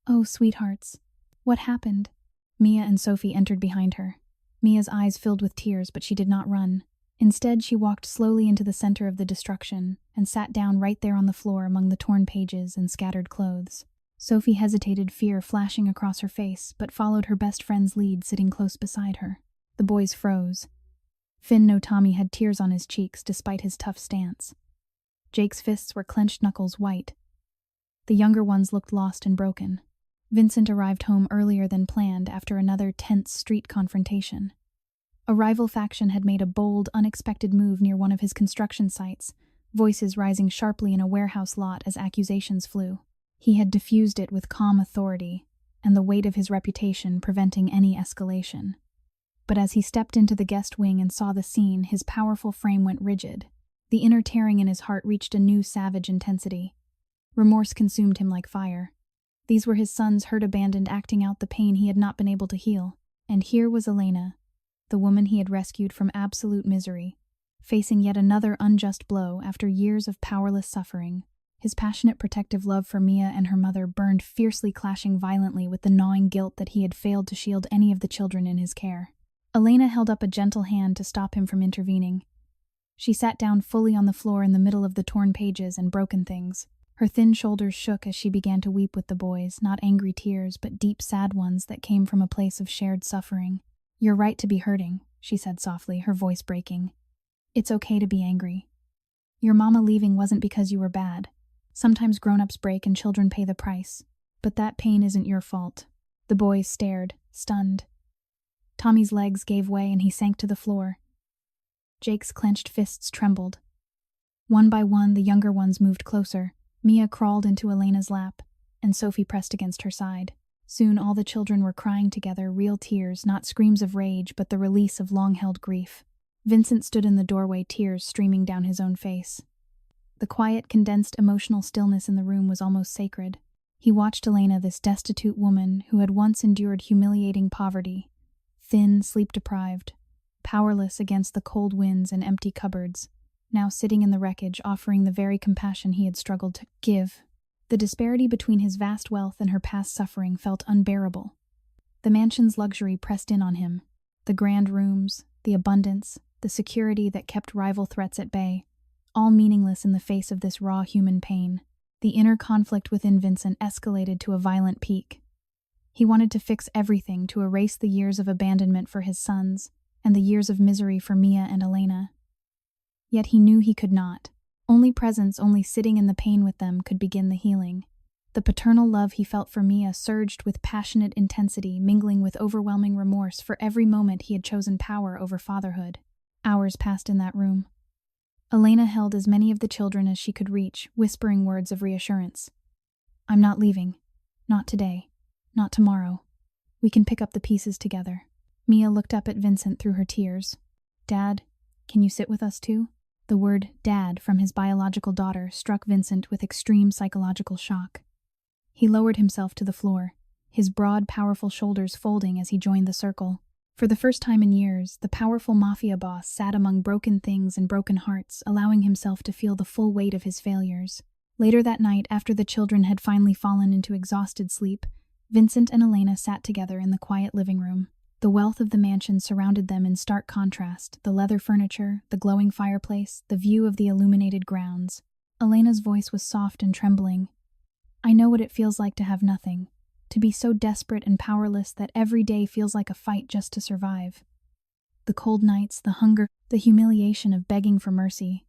"Oh, sweethearts, what happened?" Mia and Sophie entered behind her. Mia's eyes filled with tears, but she did not run. Instead, she walked slowly into the center of the destruction and sat down right there on the floor among the torn pages and scattered clothes. Sophie hesitated, fear flashing across her face, but followed her best friend's lead, sitting close beside her. The boys froze. Finn no Tommy had tears on his cheeks despite his tough stance. Jake's fists were clenched knuckles white. The younger ones looked lost and broken. Vincent arrived home earlier than planned after another tense street confrontation. A rival faction had made a bold, unexpected move near one of his construction sites, voices rising sharply in a warehouse lot as accusations flew. He had diffused it with calm authority, and the weight of his reputation preventing any escalation. But as he stepped into the guest wing and saw the scene, his powerful frame went rigid. The inner tearing in his heart reached a new savage intensity. Remorse consumed him like fire. These were his sons hurt, abandoned, acting out the pain he had not been able to heal. And here was Elena, the woman he had rescued from absolute misery, facing yet another unjust blow after years of powerless suffering. His passionate protective love for Mia and her mother burned fiercely, clashing violently with the gnawing guilt that he had failed to shield any of the children in his care. Elena held up a gentle hand to stop him from intervening. She sat down fully on the floor in the middle of the torn pages and broken things. Her thin shoulders shook as she began to weep with the boys, not angry tears, but deep, sad ones that came from a place of shared suffering. "You're right to be hurting," she said softly, her voice breaking. "It's okay to be angry. Your mama leaving wasn't because you were bad. Sometimes grown-ups break and children pay the price. But that pain isn't your fault." The boys stared, stunned. Tommy's legs gave way and he sank to the floor. Jake's clenched fists trembled. One by one, the younger ones moved closer. Mia crawled into Elena's lap, and Sophie pressed against her side. Soon all the children were crying together, real tears, not screams of rage, but the release of long-held grief. Vincent stood in the doorway, tears streaming down his own face. The quiet, condensed, emotional stillness in the room was almost sacred. He watched Elena, this destitute woman who had once endured humiliating poverty, thin, sleep-deprived, powerless against the cold winds and empty cupboards, now sitting in the wreckage, offering the very compassion he had struggled to give. The disparity between his vast wealth and her past suffering felt unbearable. The mansion's luxury pressed in on him. The grand rooms, the abundance, the security that kept rival threats at bay, all meaningless in the face of this raw human pain. The inner conflict within Vincent escalated to a violent peak. He wanted to fix everything, to erase the years of abandonment for his sons, and the years of misery for Mia and Elena. Yet he knew he could not. Only presence, only sitting in the pain with them could begin the healing. The paternal love he felt for Mia surged with passionate intensity, mingling with overwhelming remorse for every moment he had chosen power over fatherhood. Hours passed in that room. Elena held as many of the children as she could reach, whispering words of reassurance. "I'm not leaving. Not today. Not tomorrow. We can pick up the pieces together." Mia looked up at Vincent through her tears. "Dad, can you sit with us too?" The word "dad" from his biological daughter struck Vincent with extreme psychological shock. He lowered himself to the floor, his broad, powerful shoulders folding as he joined the circle. For the first time in years, the powerful Mafia boss sat among broken things and broken hearts, allowing himself to feel the full weight of his failures. Later that night, after the children had finally fallen into exhausted sleep, Vincent and Elena sat together in the quiet living room. The wealth of the mansion surrounded them in stark contrast, the leather furniture, the glowing fireplace, the view of the illuminated grounds. Elena's voice was soft and trembling. "I know what it feels like to have nothing. To be so desperate and powerless that every day feels like a fight just to survive. The cold nights, the hunger, the humiliation of begging for mercy.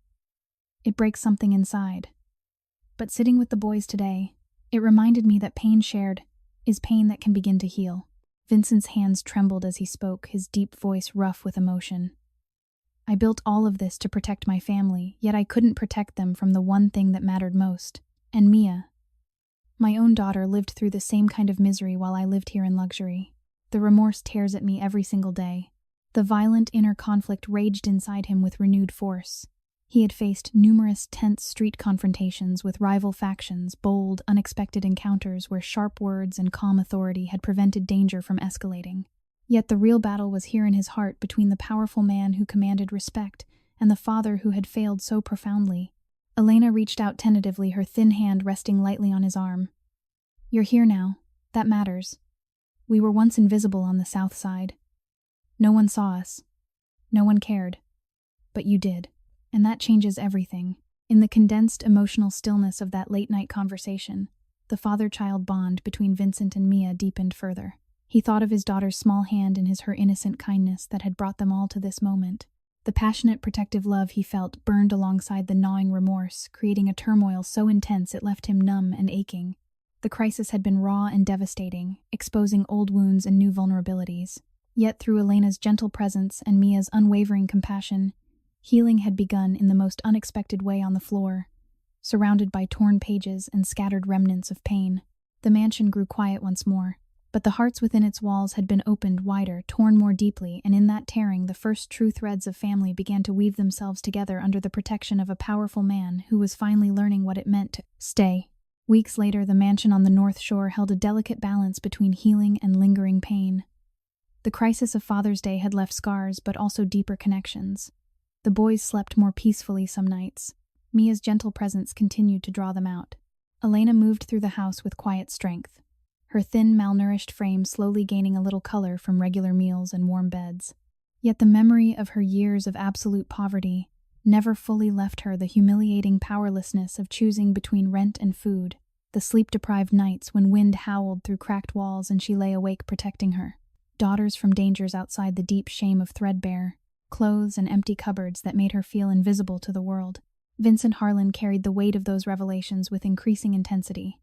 It breaks something inside. But sitting with the boys today, it reminded me that pain shared is pain that can begin to heal." Vincent's hands trembled as he spoke, his deep voice rough with emotion. "I built all of this to protect my family, yet I couldn't protect them from the one thing that mattered most. And Mia. My own daughter lived through the same kind of misery while I lived here in luxury. The remorse tears at me every single day. The violent inner conflict raged inside him with renewed force. He had faced numerous tense street confrontations with rival factions, bold, unexpected encounters where sharp words and calm authority had prevented danger from escalating. Yet the real battle was here in his heart between the powerful man who commanded respect and the father who had failed so profoundly. Elena reached out tentatively, her thin hand resting lightly on his arm. "You're here now. That matters. We were once invisible on the south side. No one saw us. No one cared. But you did. And that changes everything." In the condensed emotional stillness of that late-night conversation, the father-child bond between Vincent and Mia deepened further. He thought of his daughter's small hand in her innocent kindness that had brought them all to this moment. The passionate, protective love he felt burned alongside the gnawing remorse, creating a turmoil so intense it left him numb and aching. The crisis had been raw and devastating, exposing old wounds and new vulnerabilities. Yet through Elena's gentle presence and Mia's unwavering compassion, healing had begun in the most unexpected way on the floor. Surrounded by torn pages and scattered remnants of pain, the mansion grew quiet once more. But the hearts within its walls had been opened wider, torn more deeply, and in that tearing the first true threads of family began to weave themselves together under the protection of a powerful man who was finally learning what it meant to stay. Weeks later, the mansion on the North Shore held a delicate balance between healing and lingering pain. The crisis of Father's Day had left scars, but also deeper connections. The boys slept more peacefully some nights. Mia's gentle presence continued to draw them out. Elena moved through the house with quiet strength, her thin, malnourished frame slowly gaining a little color from regular meals and warm beds. Yet the memory of her years of absolute poverty never fully left her, the humiliating powerlessness of choosing between rent and food, the sleep-deprived nights when wind howled through cracked walls and she lay awake protecting her daughters from dangers outside, the deep shame of threadbare clothes and empty cupboards that made her feel invisible to the world. Vincent Harlan carried the weight of those revelations with increasing intensity.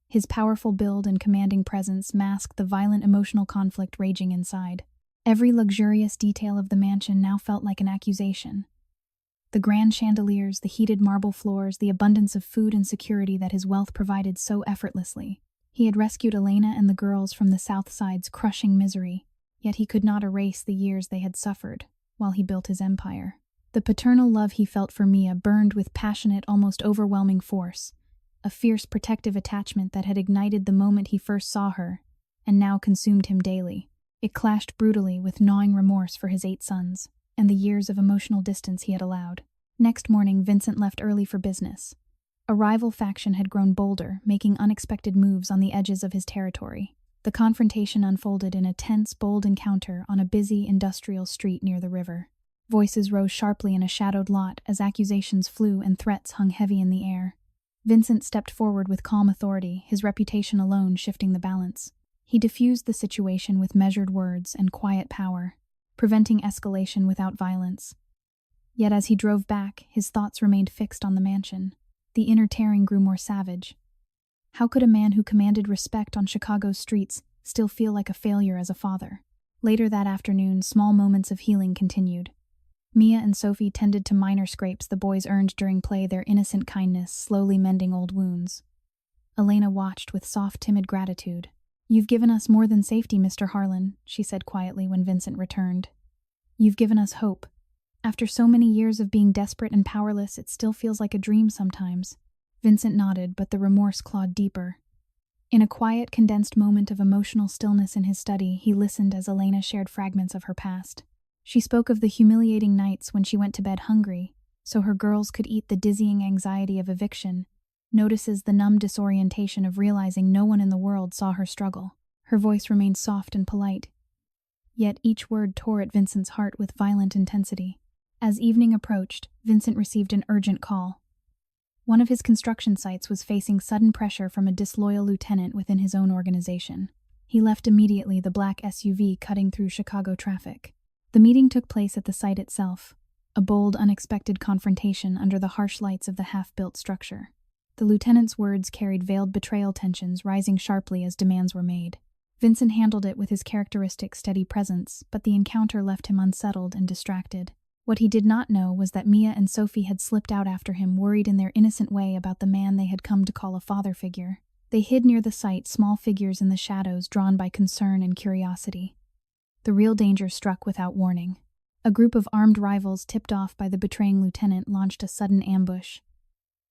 His powerful build and commanding presence masked the violent emotional conflict raging inside. Every luxurious detail of the mansion now felt like an accusation. The grand chandeliers, the heated marble floors, the abundance of food and security that his wealth provided so effortlessly. He had rescued Elena and the girls from the South Side's crushing misery, yet he could not erase the years they had suffered while he built his empire. The paternal love he felt for Mia burned with passionate, almost overwhelming force, a fierce protective attachment that had ignited the moment he first saw her, and now consumed him daily. It clashed brutally with gnawing remorse for his 8 sons, and the years of emotional distance he had allowed. Next morning, Vincent left early for business. A rival faction had grown bolder, making unexpected moves on the edges of his territory. The confrontation unfolded in a tense, bold encounter on a busy industrial street near the river. Voices rose sharply in a shadowed lot as accusations flew and threats hung heavy in the air. Vincent stepped forward with calm authority, his reputation alone shifting the balance. He diffused the situation with measured words and quiet power, preventing escalation without violence. Yet as he drove back, his thoughts remained fixed on the mansion. The inner tearing grew more savage. How could a man who commanded respect on Chicago's streets still feel like a failure as a father? Later that afternoon, small moments of healing continued. Mia and Sophie tended to minor scrapes the boys earned during play, their innocent kindness slowly mending old wounds. Elena watched with soft, timid gratitude. "You've given us more than safety, Mr. Harlan," she said quietly when Vincent returned. "You've given us hope. After so many years of being desperate and powerless, it still feels like a dream sometimes." Vincent nodded, but the remorse clawed deeper. In a quiet, condensed moment of emotional stillness in his study, he listened as Elena shared fragments of her past. She spoke of the humiliating nights when she went to bed hungry, so her girls could eat, the dizzying anxiety of eviction, notices the numb disorientation of realizing no one in the world saw her struggle. Her voice remained soft and polite, yet each word tore at Vincent's heart with violent intensity. As evening approached, Vincent received an urgent call. One of his construction sites was facing sudden pressure from a disloyal lieutenant within his own organization. He left immediately, the black SUV cutting through Chicago traffic. The meeting took place at the site itself, a bold, unexpected confrontation under the harsh lights of the half-built structure. The lieutenant's words carried veiled betrayal, tensions rising sharply as demands were made. Vincent handled it with his characteristic steady presence, but the encounter left him unsettled and distracted. What he did not know was that Mia and Sophie had slipped out after him, worried in their innocent way about the man they had come to call a father figure. They hid near the site, small figures in the shadows drawn by concern and curiosity. The real danger struck without warning. A group of armed rivals tipped off by the betraying lieutenant launched a sudden ambush.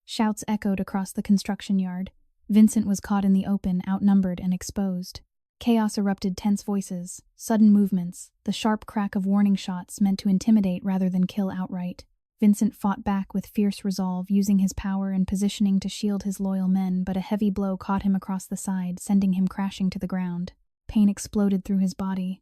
Shouts echoed across the construction yard. Vincent was caught in the open, outnumbered and exposed. Chaos erupted, tense voices, sudden movements, the sharp crack of warning shots meant to intimidate rather than kill outright. Vincent fought back with fierce resolve, using his power and positioning to shield his loyal men, but a heavy blow caught him across the side, sending him crashing to the ground. Pain exploded through his body.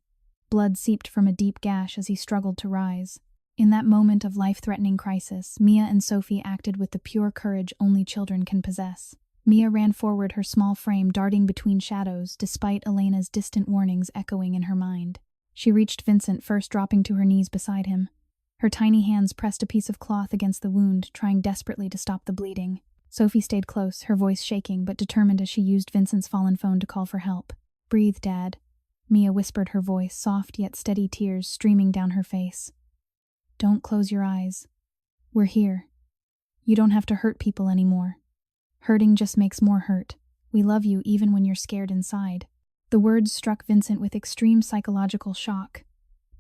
Blood seeped from a deep gash as he struggled to rise. In that moment of life-threatening crisis, Mia and Sophie acted with the pure courage only children can possess. Mia ran forward, her small frame darting between shadows, despite Elena's distant warnings echoing in her mind. She reached Vincent first, dropping to her knees beside him. Her tiny hands pressed a piece of cloth against the wound, trying desperately to stop the bleeding. Sophie stayed close, her voice shaking but determined as she used Vincent's fallen phone to call for help. "Breathe, Dad," Mia whispered, her voice soft yet steady, tears streaming down her face. "Don't close your eyes. We're here. You don't have to hurt people anymore. Hurting just makes more hurt. We love you even when you're scared inside." The words struck Vincent with extreme psychological shock.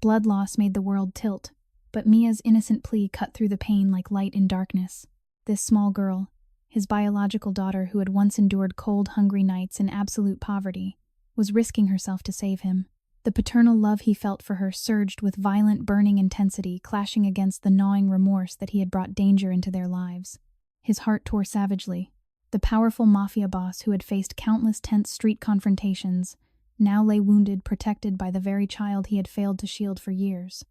Blood loss made the world tilt, but Mia's innocent plea cut through the pain like light in darkness. This small girl, his biological daughter who had once endured cold, hungry nights in absolute poverty, was risking herself to save him. The paternal love he felt for her surged with violent, burning intensity, clashing against the gnawing remorse that he had brought danger into their lives. His heart tore savagely. The powerful Mafia boss who had faced countless tense street confrontations now lay wounded, protected by the very child he had failed to shield for years.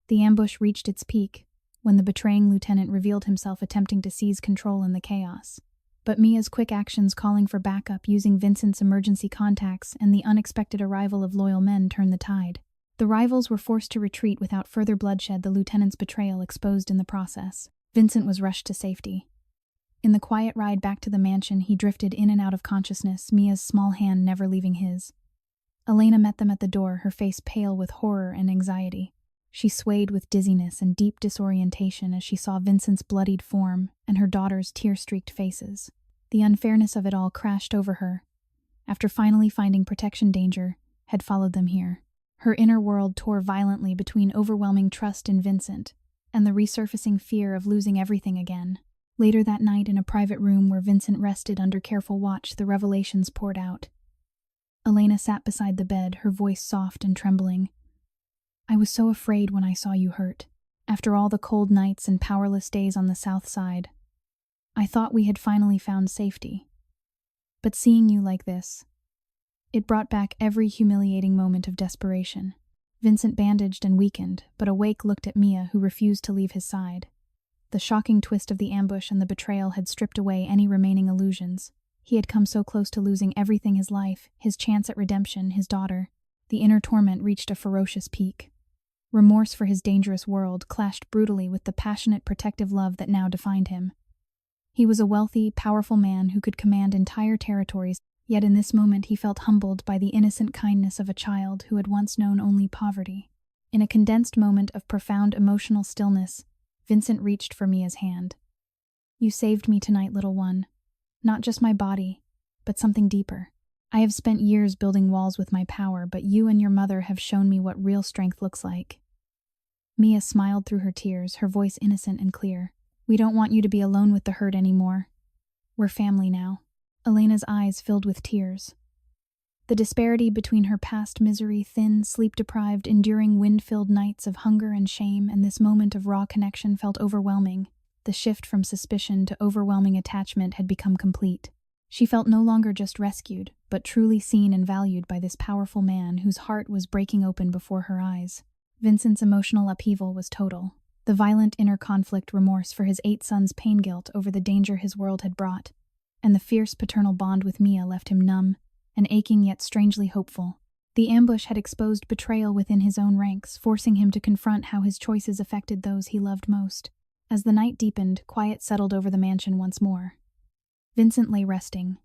The ambush reached its peak when the betraying lieutenant revealed himself, attempting to seize control in the chaos. But Mia's quick actions, calling for backup, using Vincent's emergency contacts, and the unexpected arrival of loyal men turned the tide. The rivals were forced to retreat without further bloodshed, the lieutenant's betrayal exposed in the process. Vincent was rushed to safety. In the quiet ride back to the mansion, he drifted in and out of consciousness, Mia's small hand never leaving his. Elena met them at the door, her face pale with horror and anxiety. She swayed with dizziness and deep disorientation as she saw Vincent's bloodied form and her daughter's tear-streaked faces. The unfairness of it all crashed over her. After finally finding protection, danger had followed them here. Her inner world tore violently between overwhelming trust in Vincent and the resurfacing fear of losing everything again. Later that night, in a private room where Vincent rested under careful watch, the revelations poured out. Elena sat beside the bed, her voice soft and trembling. "I was so afraid when I saw you hurt. After all the cold nights and powerless days on the south side, I thought we had finally found safety. But seeing you like this, it brought back every humiliating moment of desperation." Vincent bandaged and weakened, but awake looked at Mia, who refused to leave his side. The shocking twist of the ambush and the betrayal had stripped away any remaining illusions. He had come so close to losing everything: his life, his chance at redemption, his daughter. The inner torment reached a ferocious peak. Remorse for his dangerous world clashed brutally with the passionate, protective love that now defined him. He was a wealthy, powerful man who could command entire territories, yet in this moment he felt humbled by the innocent kindness of a child who had once known only poverty. In a condensed moment of profound emotional stillness, Vincent reached for Mia's hand. "You saved me tonight, little one. Not just my body, but something deeper. I have spent years building walls with my power, but you and your mother have shown me what real strength looks like." Mia smiled through her tears, her voice innocent and clear. "We don't want you to be alone with the hurt anymore. We're family now." Elena's eyes filled with tears. The disparity between her past misery, thin, sleep-deprived, enduring wind-filled nights of hunger and shame, and this moment of raw connection felt overwhelming. The shift from suspicion to overwhelming attachment had become complete. She felt no longer just rescued, but truly seen and valued by this powerful man whose heart was breaking open before her eyes. Vincent's emotional upheaval was total. The violent inner conflict, remorse for his 8 sons' pain, guilt over the danger his world had brought, and the fierce paternal bond with Mia left him numb and aching yet strangely hopeful. The ambush had exposed betrayal within his own ranks, forcing him to confront how his choices affected those he loved most. As the night deepened, quiet settled over the mansion once more. Vincent lay resting.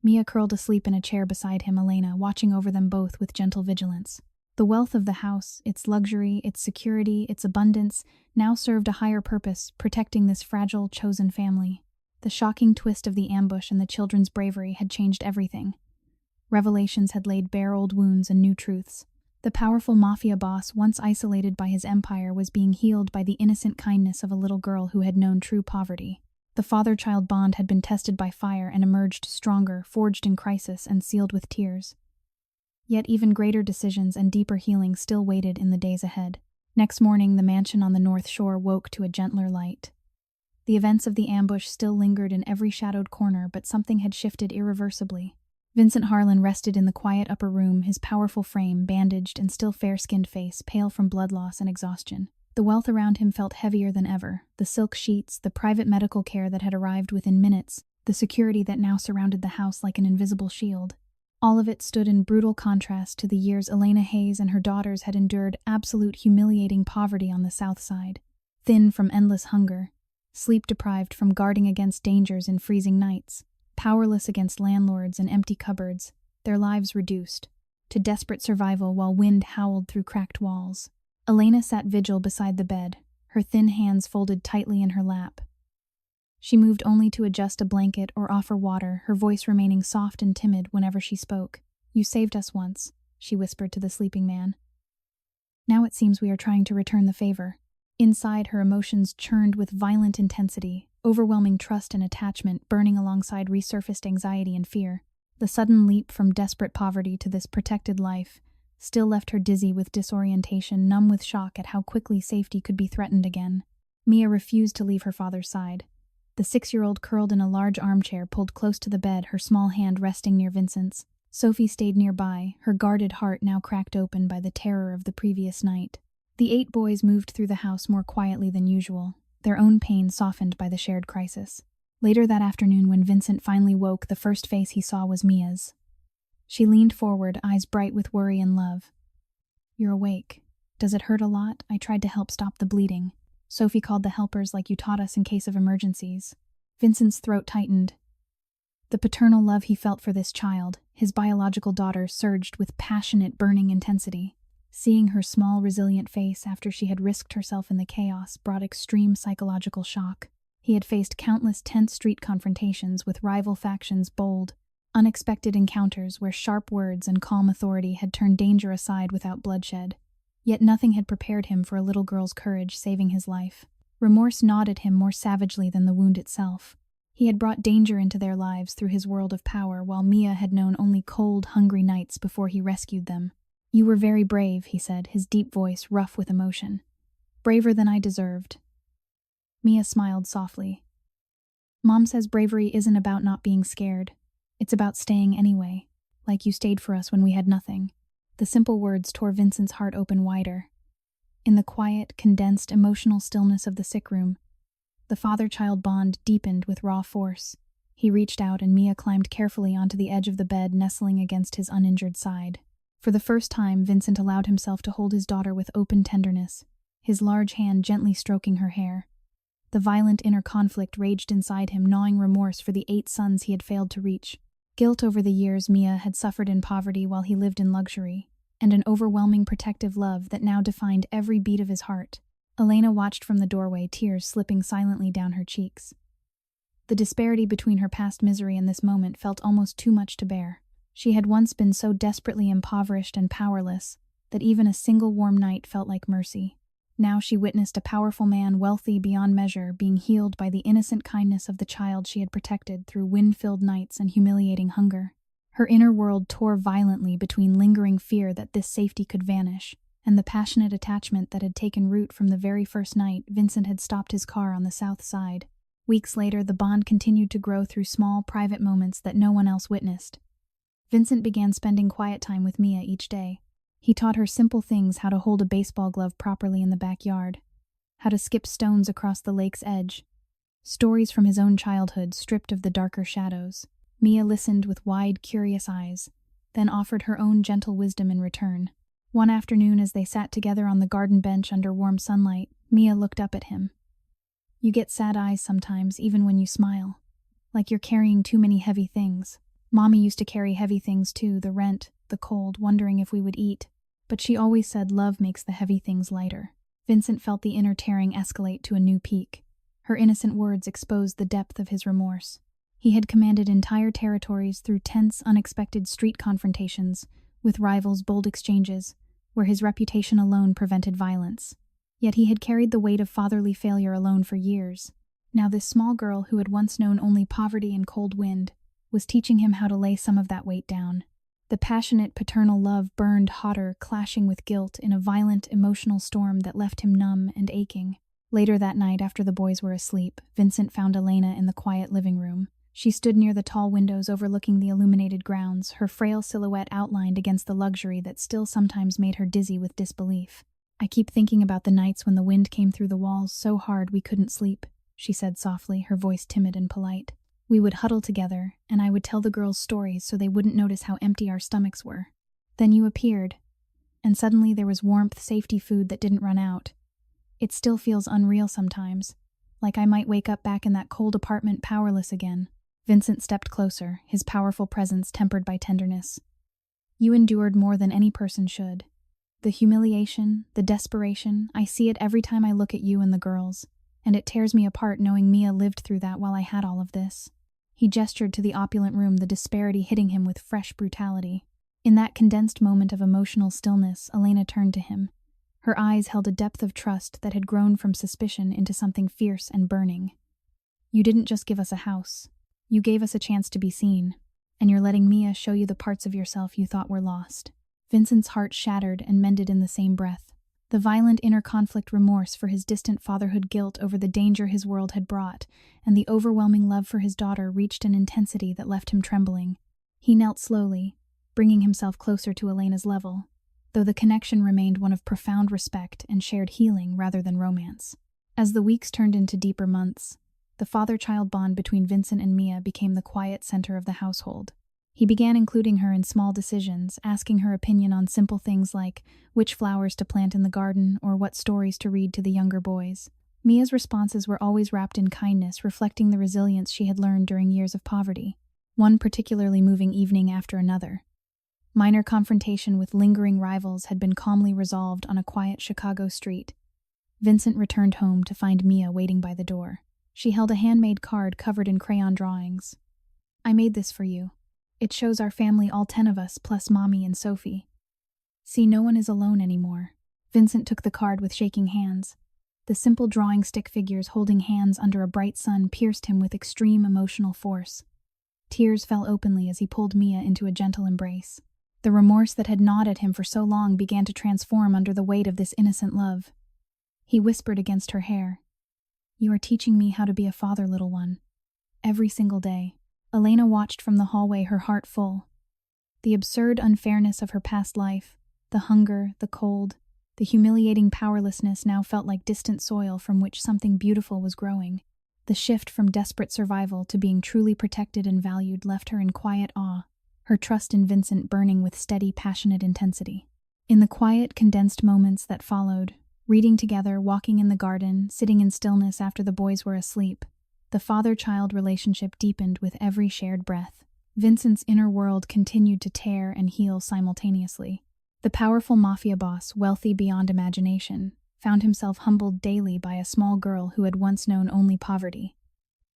Mia curled asleep in a chair beside him, Elena watching over them both with gentle vigilance. The wealth of the house, its luxury, its security, its abundance, now served a higher purpose, protecting this fragile, chosen family. The shocking twist of the ambush and the children's bravery had changed everything. Revelations had laid bare old wounds and new truths. The powerful Mafia boss, once isolated by his empire, was being healed by the innocent kindness of a little girl who had known true poverty. The father-child bond had been tested by fire and emerged stronger, forged in crisis and sealed with tears. Yet even greater decisions and deeper healing still waited in the days ahead. Next morning, the mansion on the North Shore woke to a gentler light. The events of the ambush still lingered in every shadowed corner, but something had shifted irreversibly. Vincent Harlan rested in the quiet upper room, his powerful frame, bandaged and still fair-skinned face, pale from blood loss and exhaustion. The wealth around him felt heavier than ever. The silk sheets, the private medical care that had arrived within minutes, the security that now surrounded the house like an invisible shield. All of it stood in brutal contrast to the years Elena Hayes and her daughters had endured absolute humiliating poverty on the South Side. Thin from endless hunger, sleep-deprived from guarding against dangers in freezing nights, powerless against landlords and empty cupboards, their lives reduced to desperate survival while wind howled through cracked walls. Elena sat vigil beside the bed, her thin hands folded tightly in her lap. She moved only to adjust a blanket or offer water, her voice remaining soft and timid whenever she spoke. "You saved us once," she whispered to the sleeping man. "Now it seems we are trying to return the favor." Inside, her emotions churned with violent intensity, overwhelming trust and attachment burning alongside resurfaced anxiety and fear. The sudden leap from desperate poverty to this protected life still left her dizzy with disorientation, numb with shock at how quickly safety could be threatened again. Mia refused to leave her father's side. The 6-year-old curled in a large armchair pulled close to the bed, her small hand resting near Vincent's. Sophie stayed nearby, her guarded heart now cracked open by the terror of the previous night. The 8 boys moved through the house more quietly than usual, their own pain softened by the shared crisis. Later that afternoon, when Vincent finally woke, the first face he saw was Mia's. She leaned forward, eyes bright with worry and love. "You're awake. Does it hurt a lot? I tried to help stop the bleeding. Sophie called the helpers like you taught us in case of emergencies." Vincent's throat tightened. The paternal love he felt for this child, his biological daughter, surged with passionate, burning intensity. Seeing her small, resilient face after she had risked herself in the chaos brought extreme psychological shock. He had faced countless tense street confrontations with rival factions, bold, unexpected encounters where sharp words and calm authority had turned danger aside without bloodshed. Yet nothing had prepared him for a little girl's courage saving his life. Remorse gnawed at him more savagely than the wound itself. He had brought danger into their lives through his world of power, while Mia had known only cold, hungry nights before he rescued them. "You were very brave," he said, his deep voice rough with emotion. "Braver than I deserved." Mia smiled softly. "Mom says bravery isn't about not being scared. It's about staying anyway, like you stayed for us when we had nothing." The simple words tore Vincent's heart open wider. In the quiet, condensed, emotional stillness of the sick room, the father-child bond deepened with raw force. He reached out and Mia climbed carefully onto the edge of the bed, nestling against his uninjured side. For the first time, Vincent allowed himself to hold his daughter with open tenderness, his large hand gently stroking her hair. The violent inner conflict raged inside him, gnawing remorse for the 8 sons he had failed to reach. Guilt over the years Mia had suffered in poverty while he lived in luxury, and an overwhelming protective love that now defined every beat of his heart. Elena watched from the doorway, tears slipping silently down her cheeks. The disparity between her past misery and this moment felt almost too much to bear. She had once been so desperately impoverished and powerless that even a single warm night felt like mercy. Now she witnessed a powerful man, wealthy beyond measure, being healed by the innocent kindness of the child she had protected through wind-filled nights and humiliating hunger. Her inner world tore violently between lingering fear that this safety could vanish and the passionate attachment that had taken root from the very first night Vincent had stopped his car on the South Side. Weeks later, the bond continued to grow through small, private moments that no one else witnessed. Vincent began spending quiet time with Mia each day. He taught her simple things: how to hold a baseball glove properly in the backyard, how to skip stones across the lake's edge. Stories from his own childhood, stripped of the darker shadows. Mia listened with wide, curious eyes, then offered her own gentle wisdom in return. One afternoon, as they sat together on the garden bench under warm sunlight, Mia looked up at him. "You get sad eyes sometimes, even when you smile. Like you're carrying too many heavy things. Mommy used to carry heavy things too, the rent, the cold, wondering if we would eat. But she always said love makes the heavy things lighter." Vincent felt the inner tearing escalate to a new peak. Her innocent words exposed the depth of his remorse. He had commanded entire territories through tense, unexpected street confrontations, with rivals, bold exchanges, where his reputation alone prevented violence. Yet he had carried the weight of fatherly failure alone for years. Now this small girl who had once known only poverty and cold wind was teaching him how to lay some of that weight down. The passionate paternal love burned hotter, clashing with guilt in a violent emotional storm that left him numb and aching. Later that night, after the boys were asleep, Vincent found Elena in the quiet living room. She stood near the tall windows overlooking the illuminated grounds, her frail silhouette outlined against the luxury that still sometimes made her dizzy with disbelief. "I keep thinking about the nights when the wind came through the walls so hard we couldn't sleep," she said softly, her voice timid and polite. "We would huddle together, and I would tell the girls stories so they wouldn't notice how empty our stomachs were. Then you appeared, and suddenly there was warmth, safety, food that didn't run out. It still feels unreal sometimes, like I might wake up back in that cold apartment powerless again." Vincent stepped closer, his powerful presence tempered by tenderness. "You endured more than any person should. The humiliation, the desperation, I see it every time I look at you and the girls, and it tears me apart knowing Mia lived through that while I had all of this." He gestured to the opulent room, the disparity hitting him with fresh brutality. In that condensed moment of emotional stillness, Elena turned to him. Her eyes held a depth of trust that had grown from suspicion into something fierce and burning. "You didn't just give us a house. You gave us a chance to be seen, and you're letting Mia show you the parts of yourself you thought were lost." Vincent's heart shattered and mended in the same breath. The violent inner conflict, remorse for his distant fatherhood, guilt over the danger his world had brought, and the overwhelming love for his daughter reached an intensity that left him trembling. He knelt slowly, bringing himself closer to Elena's level, though the connection remained one of profound respect and shared healing rather than romance. As the weeks turned into deeper months, the father-child bond between Vincent and Mia became the quiet center of the household. He began including her in small decisions, asking her opinion on simple things like which flowers to plant in the garden or what stories to read to the younger boys. Mia's responses were always wrapped in kindness, reflecting the resilience she had learned during years of poverty. One particularly moving evening after another. Minor confrontation with lingering rivals had been calmly resolved on a quiet Chicago street. Vincent returned home to find Mia waiting by the door. She held a handmade card covered in crayon drawings. "I made this for you. It shows our family, all 10 of us, plus Mommy and Sophie. See, no one is alone anymore." Vincent took the card with shaking hands. The simple drawing stick figures holding hands under a bright sun pierced him with extreme emotional force. Tears fell openly as he pulled Mia into a gentle embrace. The remorse that had gnawed at him for so long began to transform under the weight of this innocent love. He whispered against her hair, "You are teaching me how to be a father, little one. Every single day." Elena watched from the hallway, her heart full. The absurd unfairness of her past life, the hunger, the cold, the humiliating powerlessness now felt like distant soil from which something beautiful was growing. The shift from desperate survival to being truly protected and valued left her in quiet awe, her trust in Vincent burning with steady, passionate intensity. In the quiet, condensed moments that followed, reading together, walking in the garden, sitting in stillness after the boys were asleep, the father-child relationship deepened with every shared breath. Vincent's inner world continued to tear and heal simultaneously. The powerful Mafia boss, wealthy beyond imagination, found himself humbled daily by a small girl who had once known only poverty.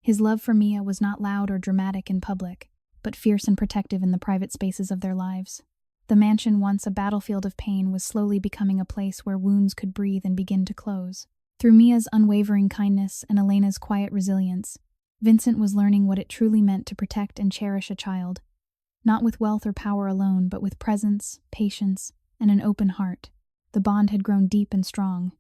His love for Mia was not loud or dramatic in public, but fierce and protective in the private spaces of their lives. The mansion, once a battlefield of pain, was slowly becoming a place where wounds could breathe and begin to close. Through Mia's unwavering kindness and Elena's quiet resilience, Vincent was learning what it truly meant to protect and cherish a child, not with wealth or power alone, but with presence, patience, and an open heart. The bond had grown deep and strong.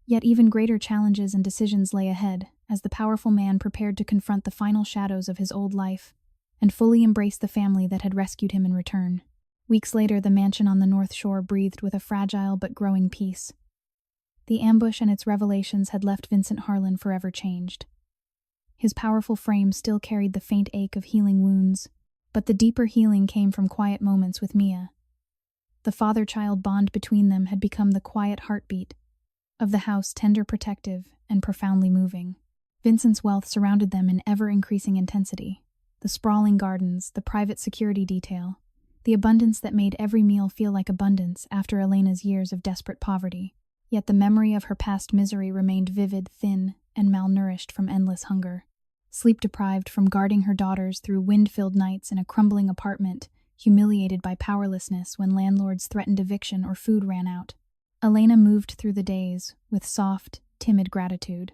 Yet even greater challenges and decisions lay ahead, as the powerful man prepared to confront the final shadows of his old life and fully embrace the family that had rescued him in return. Weeks later, the mansion on the North Shore breathed with a fragile but growing peace. The ambush and its revelations had left Vincent Harlan forever changed. His powerful frame still carried the faint ache of healing wounds, but the deeper healing came from quiet moments with Mia. The father-child bond between them had become the quiet heartbeat of the house, tender, protective, and profoundly moving. Vincent's wealth surrounded them in ever-increasing intensity. The sprawling gardens, the private security detail, the abundance that made every meal feel like abundance after Elena's years of desperate poverty. Yet the memory of her past misery remained vivid, thin, and malnourished from endless hunger. Sleep-deprived from guarding her daughters through wind-filled nights in a crumbling apartment, humiliated by powerlessness when landlords threatened eviction or food ran out. Elena moved through the days with soft, timid gratitude.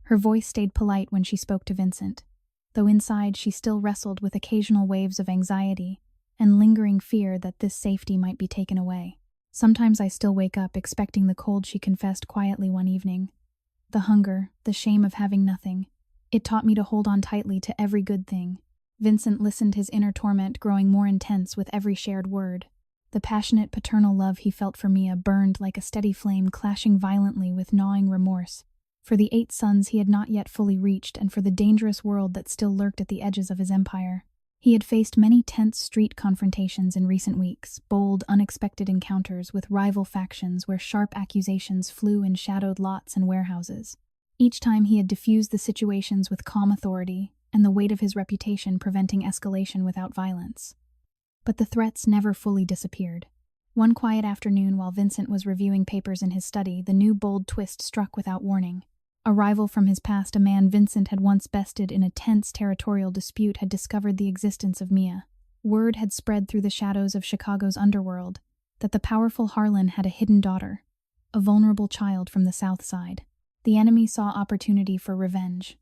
Her voice stayed polite when she spoke to Vincent, though inside she still wrestled with occasional waves of anxiety and lingering fear that this safety might be taken away. Sometimes I still wake up expecting the cold she confessed quietly one evening. The hunger, the shame of having nothing. It taught me to hold on tightly to every good thing. Vincent listened, his inner torment growing more intense with every shared word. The passionate paternal love he felt for Mia burned like a steady flame, clashing violently with gnawing remorse for the 8 sons he had not yet fully reached and for the dangerous world that still lurked at the edges of his empire. He had faced many tense street confrontations in recent weeks, bold, unexpected encounters with rival factions where sharp accusations flew in shadowed lots and warehouses. Each time he had diffused the situations with calm authority, and the weight of his reputation preventing escalation without violence. But the threats never fully disappeared. One quiet afternoon while Vincent was reviewing papers in his study, the new bold twist struck without warning. A rival from his past, a man Vincent had once bested in a tense territorial dispute, had discovered the existence of Mia. Word had spread through the shadows of Chicago's underworld that the powerful Harlan had a hidden daughter, a vulnerable child from the South Side. The enemy saw opportunity for revenge.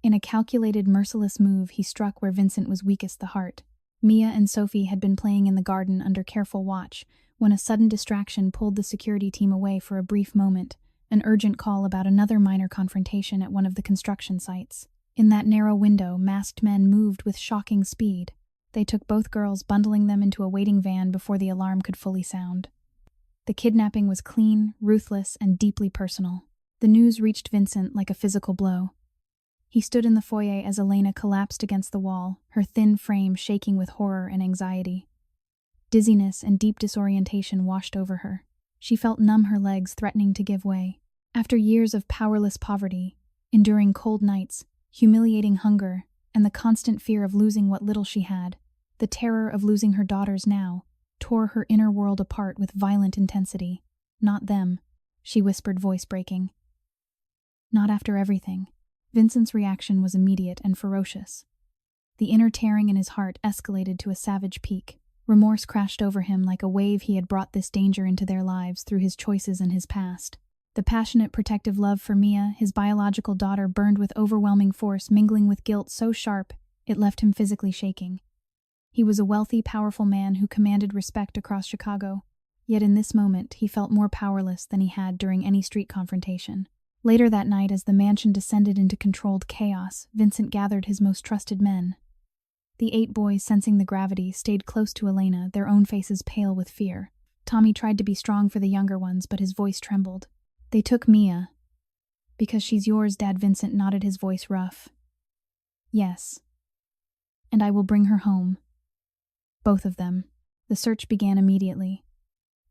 In a calculated, merciless move, he struck where Vincent was weakest, the heart. Mia and Sophie had been playing in the garden under careful watch when a sudden distraction pulled the security team away for a brief moment. An urgent call about another minor confrontation at one of the construction sites. In that narrow window, masked men moved with shocking speed. They took both girls, bundling them into a waiting van before the alarm could fully sound. The kidnapping was clean, ruthless, and deeply personal. The news reached Vincent like a physical blow. He stood in the foyer as Elena collapsed against the wall, her thin frame shaking with horror and anxiety. Dizziness and deep disorientation washed over her. She felt numb, her legs threatening to give way. After years of powerless poverty, enduring cold nights, humiliating hunger, and the constant fear of losing what little she had, the terror of losing her daughters now tore her inner world apart with violent intensity. "Not them," she whispered, voice breaking. "Not after everything." Vincent's reaction was immediate and ferocious. The inner tearing in his heart escalated to a savage peak. Remorse crashed over him like a wave. He had brought this danger into their lives through his choices and his past. The passionate, protective love for Mia, his biological daughter, burned with overwhelming force, mingling with guilt so sharp it left him physically shaking. He was a wealthy, powerful man who commanded respect across Chicago, yet in this moment he felt more powerless than he had during any street confrontation. Later that night, as the mansion descended into controlled chaos, Vincent gathered his most trusted men. The 8 boys, sensing the gravity, stayed close to Elena, their own faces pale with fear. Tommy tried to be strong for the younger ones, but his voice trembled. "They took Mia." "Because she's yours, Dad." Vincent nodded, his voice rough. "Yes. And I will bring her home. Both of them." The search began immediately.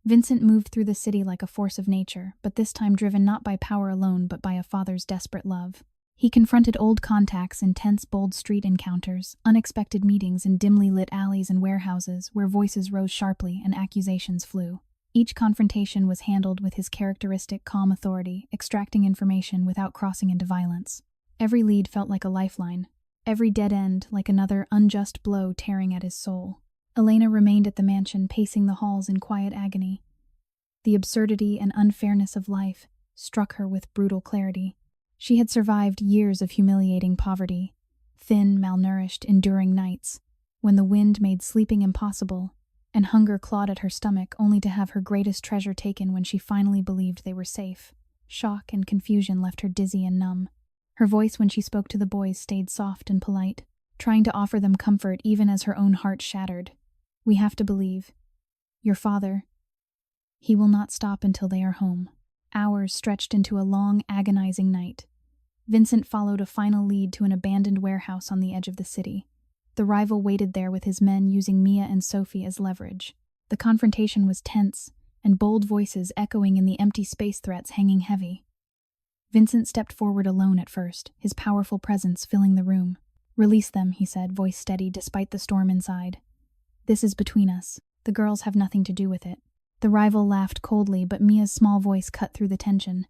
Vincent moved through the city like a force of nature, but this time driven not by power alone but by a father's desperate love. He confronted old contacts in tense, bold street encounters, unexpected meetings in dimly lit alleys and warehouses where voices rose sharply and accusations flew. Each confrontation was handled with his characteristic calm authority, extracting information without crossing into violence. Every lead felt like a lifeline, every dead end like another unjust blow tearing at his soul. Elena remained at the mansion, pacing the halls in quiet agony. The absurdity and unfairness of life struck her with brutal clarity. She had survived years of humiliating poverty, thin, malnourished, enduring nights, when the wind made sleeping impossible, and hunger clawed at her stomach, only to have her greatest treasure taken when she finally believed they were safe. Shock and confusion left her dizzy and numb. Her voice when she spoke to the boys stayed soft and polite, trying to offer them comfort even as her own heart shattered. "We have to believe. Your father. He will not stop until they are home." Hours stretched into a long, agonizing night. Vincent followed a final lead to an abandoned warehouse on the edge of the city. The rival waited there with his men, using Mia and Sophie as leverage. The confrontation was tense, and bold voices echoing in the empty space, threats hanging heavy. Vincent stepped forward alone at first, his powerful presence filling the room. "Release them," he said, voice steady despite the storm inside. "This is between us. The girls have nothing to do with it." The rival laughed coldly, but Mia's small voice cut through the tension.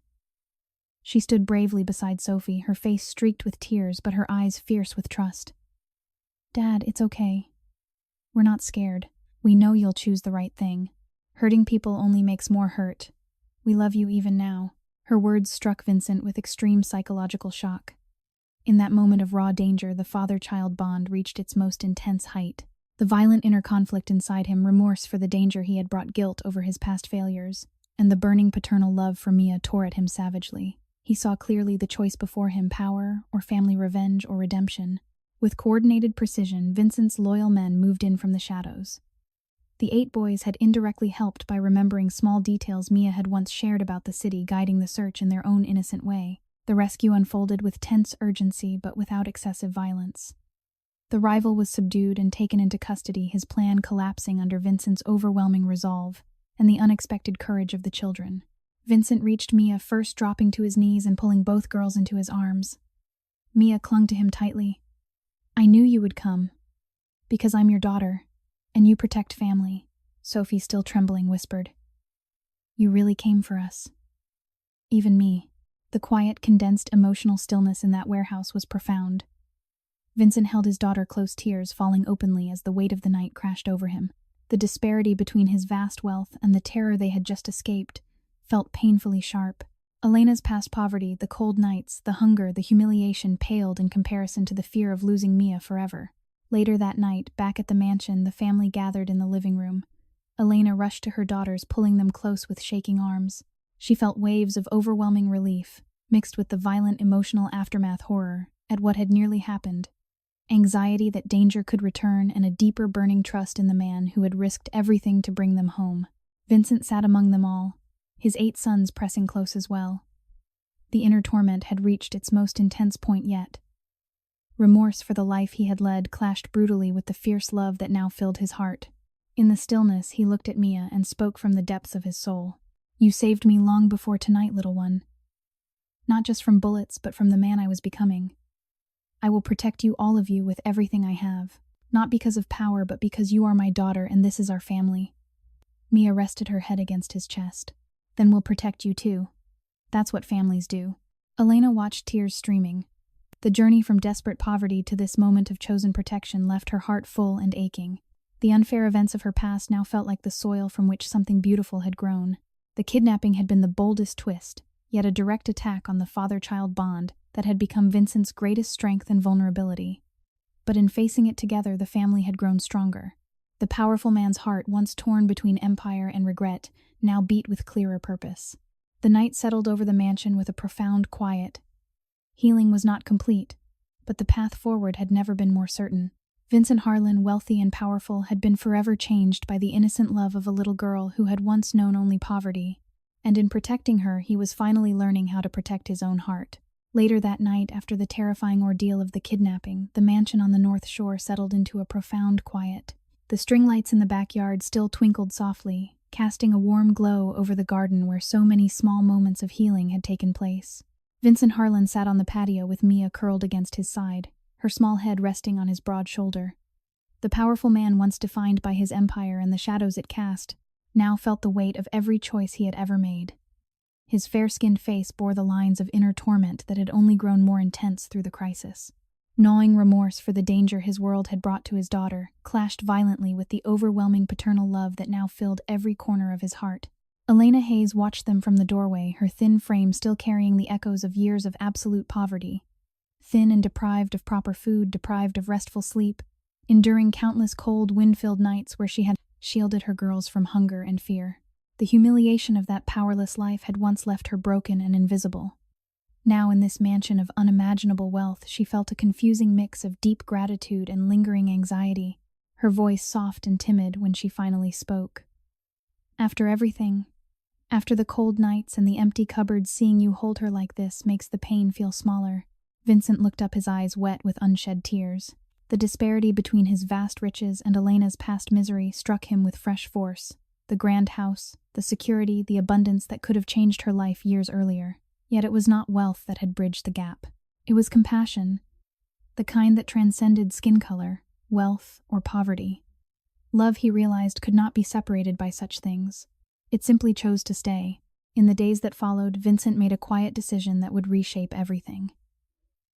She stood bravely beside Sophie, her face streaked with tears but her eyes fierce with trust. "Dad, it's okay. We're not scared. We know you'll choose the right thing. Hurting people only makes more hurt. We love you even now." Her words struck Vincent with extreme psychological shock. In that moment of raw danger, the father-child bond reached its most intense height. The violent inner conflict inside him, remorse for the danger he had brought, guilt over his past failures, and the burning paternal love for Mia tore at him savagely. He saw clearly the choice before him: power or family revenge or redemption. With coordinated precision, Vincent's loyal men moved in from the shadows. The 8 boys had indirectly helped by remembering small details Mia had once shared about the city, guiding the search in their own innocent way. The rescue unfolded with tense urgency but without excessive violence. The rival was subdued and taken into custody, his plan collapsing under Vincent's overwhelming resolve and the unexpected courage of the children. Vincent reached Mia first, dropping to his knees and pulling both girls into his arms. Mia clung to him tightly. "I knew you would come, because I'm your daughter, and you protect family," Sophie, still trembling, whispered. "You really came for us." Even me. The quiet, condensed, emotional stillness in that warehouse was profound. Vincent held his daughter close, tears falling openly as the weight of the night crashed over him. The disparity between his vast wealth and the terror they had just escaped felt painfully sharp. Elena's past poverty, the cold nights, the hunger, the humiliation paled in comparison to the fear of losing Mia forever. Later that night, back at the mansion, the family gathered in the living room. Elena rushed to her daughters, pulling them close with shaking arms. She felt waves of overwhelming relief, mixed with the violent emotional aftermath, horror at what had nearly happened, anxiety that danger could return, and a deeper burning trust in the man who had risked everything to bring them home. Vincent sat among them all, his 8 sons pressing close as well. The inner torment had reached its most intense point yet. Remorse for the life he had led clashed brutally with the fierce love that now filled his heart. In the stillness, he looked at Mia and spoke from the depths of his soul. "You saved me long before tonight, little one. Not just from bullets, but from the man I was becoming. I will protect you, all of you, with everything I have. Not because of power, but because you are my daughter and this is our family." Mia rested her head against his chest. "Then we'll protect you too. That's what families do." Elena watched, tears streaming. The journey from desperate poverty to this moment of chosen protection left her heart full and aching. The unfair events of her past now felt like the soil from which something beautiful had grown. The kidnapping had been the boldest twist, yet a direct attack on the father-child bond that had become Vincent's greatest strength and vulnerability. But in facing it together, the family had grown stronger. The powerful man's heart, once torn between empire and regret, now beat with clearer purpose. The night settled over the mansion with a profound quiet. Healing was not complete, but the path forward had never been more certain. Vincent Harlan, wealthy and powerful, had been forever changed by the innocent love of a little girl who had once known only poverty, and in protecting her, he was finally learning how to protect his own heart. Later that night, after the terrifying ordeal of the kidnapping, the mansion on the North Shore settled into a profound quiet. The string lights in the backyard still twinkled softly, casting a warm glow over the garden where so many small moments of healing had taken place. Vincent Harlan sat on the patio with Mia curled against his side, her small head resting on his broad shoulder. The powerful man, once defined by his empire and the shadows it cast, now felt the weight of every choice he had ever made. His fair-skinned face bore the lines of inner torment that had only grown more intense through the crisis. Gnawing remorse for the danger his world had brought to his daughter clashed violently with the overwhelming paternal love that now filled every corner of his heart. Elena Hayes watched them from the doorway, her thin frame still carrying the echoes of years of absolute poverty. Thin and deprived of proper food, deprived of restful sleep, enduring countless cold, wind-filled nights where she had shielded her girls from hunger and fear. The humiliation of that powerless life had once left her broken and invisible. Now, in this mansion of unimaginable wealth, she felt a confusing mix of deep gratitude and lingering anxiety, her voice soft and timid when she finally spoke. "After everything, after the cold nights and the empty cupboards, seeing you hold her like this makes the pain feel smaller." Vincent looked up, his eyes wet with unshed tears. The disparity between his vast riches and Elena's past misery struck him with fresh force. The grand house, the security, the abundance that could have changed her life years earlier. Yet it was not wealth that had bridged the gap. It was compassion, the kind that transcended skin color, wealth, or poverty. Love, he realized, could not be separated by such things. It simply chose to stay. In the days that followed, Vincent made a quiet decision that would reshape everything.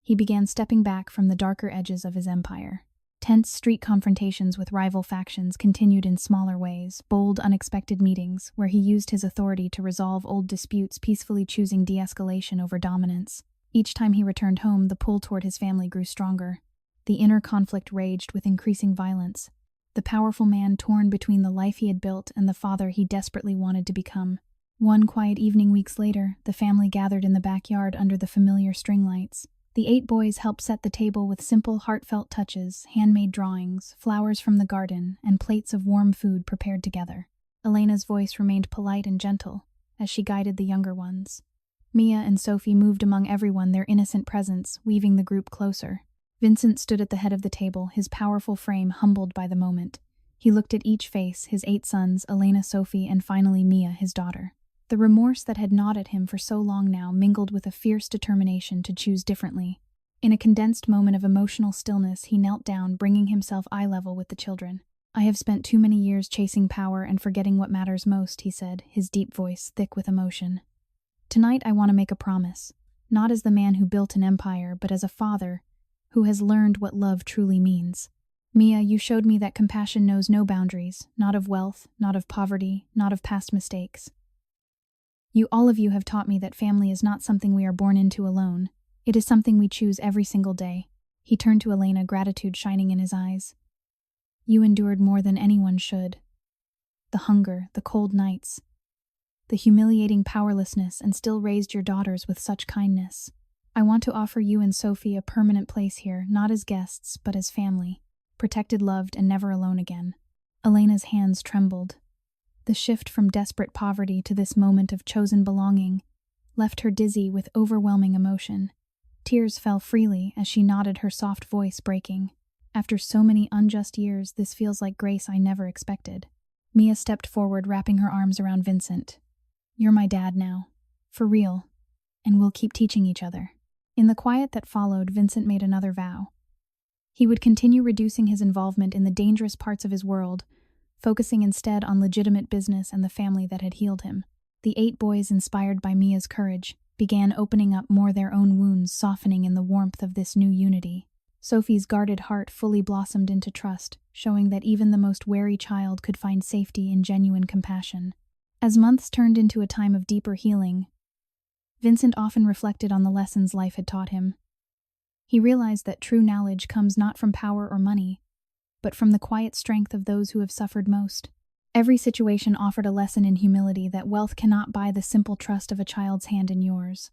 He began stepping back from the darker edges of his empire. Tense street confrontations with rival factions continued in smaller ways, bold, unexpected meetings, where he used his authority to resolve old disputes, peacefully choosing de-escalation over dominance. Each time he returned home, the pull toward his family grew stronger. The inner conflict raged with increasing violence. The powerful man torn between the life he had built and the father he desperately wanted to become. One quiet evening weeks later, the family gathered in the backyard under the familiar string lights. The 8 boys helped set the table with simple, heartfelt touches, handmade drawings, flowers from the garden, and plates of warm food prepared together. Elena's voice remained polite and gentle as she guided the younger ones. Mia and Sophie moved among everyone, their innocent presence weaving the group closer. Vincent stood at the head of the table, his powerful frame humbled by the moment. He looked at each face, his 8 sons, Elena, Sophie, and finally Mia, his daughter. The remorse that had gnawed at him for so long now mingled with a fierce determination to choose differently. In a condensed moment of emotional stillness, he knelt down, bringing himself eye level with the children. "I have spent too many years chasing power and forgetting what matters most," he said, his deep voice thick with emotion. "Tonight I want to make a promise, not as the man who built an empire, but as a father who has learned what love truly means. Mia, you showed me that compassion knows no boundaries, not of wealth, not of poverty, not of past mistakes. All of you have taught me that family is not something we are born into alone. It is something we choose every single day." He turned to Elena, gratitude shining in his eyes. "You endured more than anyone should. The hunger, the cold nights, the humiliating powerlessness, and still raised your daughters with such kindness. I want to offer you and Sophie a permanent place here, not as guests, but as family, protected, loved, and never alone again." Elena's hands trembled. The shift from desperate poverty to this moment of chosen belonging left her dizzy with overwhelming emotion. Tears fell freely as she nodded, her soft voice breaking. "After so many unjust years, this feels like grace I never expected." Mia stepped forward, wrapping her arms around Vincent. "You're my dad now, for real, and we'll keep teaching each other." In the quiet that followed, Vincent made another vow. He would continue reducing his involvement in the dangerous parts of his world, focusing instead on legitimate business and the family that had healed him. The 8 boys, inspired by Mia's courage, began opening up more their own wounds, softening in the warmth of this new unity. Sophie's guarded heart fully blossomed into trust, showing that even the most wary child could find safety in genuine compassion. As months turned into a time of deeper healing, Vincent often reflected on the lessons life had taught him. He realized that true knowledge comes not from power or money, but from the quiet strength of those who have suffered most. Every situation offered a lesson in humility that wealth cannot buy, the simple trust of a child's hand in yours.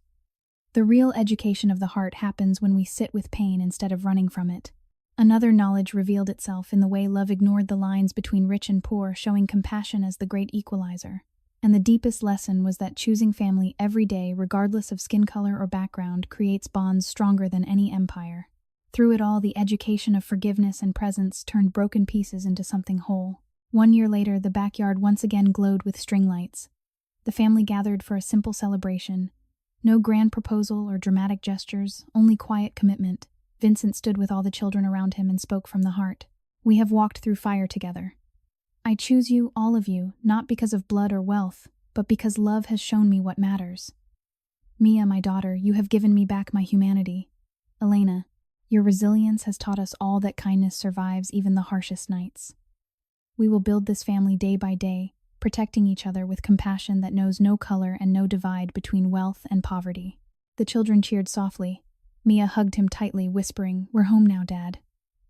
The real education of the heart happens when we sit with pain instead of running from it. Another knowledge revealed itself in the way love ignored the lines between rich and poor, showing compassion as the great equalizer. And the deepest lesson was that choosing family every day, regardless of skin color or background, creates bonds stronger than any empire. Through it all, the education of forgiveness and presence turned broken pieces into something whole. 1 year later, the backyard once again glowed with string lights. The family gathered for a simple celebration. No grand proposal or dramatic gestures, only quiet commitment. Vincent stood with all the children around him and spoke from the heart. "We have walked through fire together. I choose you, all of you, not because of blood or wealth, but because love has shown me what matters. Mia, my daughter, you have given me back my humanity. Elena, your resilience has taught us all that kindness survives even the harshest nights. We will build this family day by day, protecting each other with compassion that knows no color and no divide between wealth and poverty." The children cheered softly. Mia hugged him tightly, whispering, "We're home now, Dad."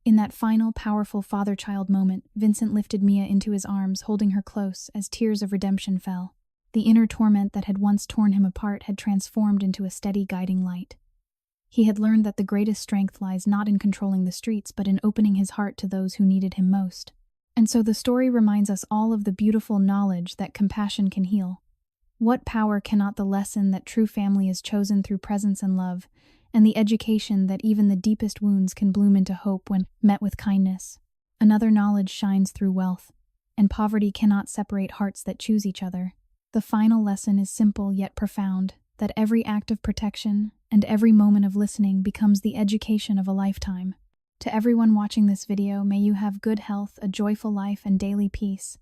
In that final, powerful father-child moment, Vincent lifted Mia into his arms, holding her close as tears of redemption fell. The inner torment that had once torn him apart had transformed into a steady, guiding light. He had learned that the greatest strength lies not in controlling the streets, but in opening his heart to those who needed him most. And so the story reminds us all of the beautiful knowledge that compassion can heal. What power cannot the lesson that true family is chosen through presence and love, and the education that even the deepest wounds can bloom into hope when met with kindness. Another knowledge shines through wealth, and poverty cannot separate hearts that choose each other. The final lesson is simple yet profound, that every act of protection and every moment of listening becomes the education of a lifetime. To everyone watching this video, may you have good health, a joyful life, and daily peace.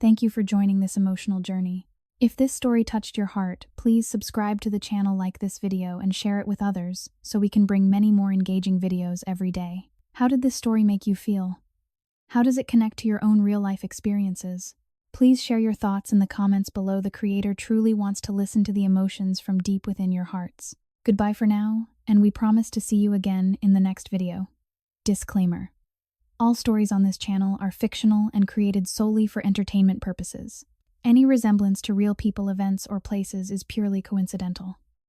Thank you for joining this emotional journey. If this story touched your heart, please subscribe to the channel, like this video, and share it with others so we can bring many more engaging videos every day. Have How did this story make you feel? How does it connect to your own real-life experiences? Please share your thoughts in the comments below. The creator truly wants to listen to the emotions from deep within your hearts. Goodbye for now, and we promise to see you again in the next video. Disclaimer: all stories on this channel are fictional and created solely for entertainment purposes. Any resemblance to real people, events, or places is purely coincidental.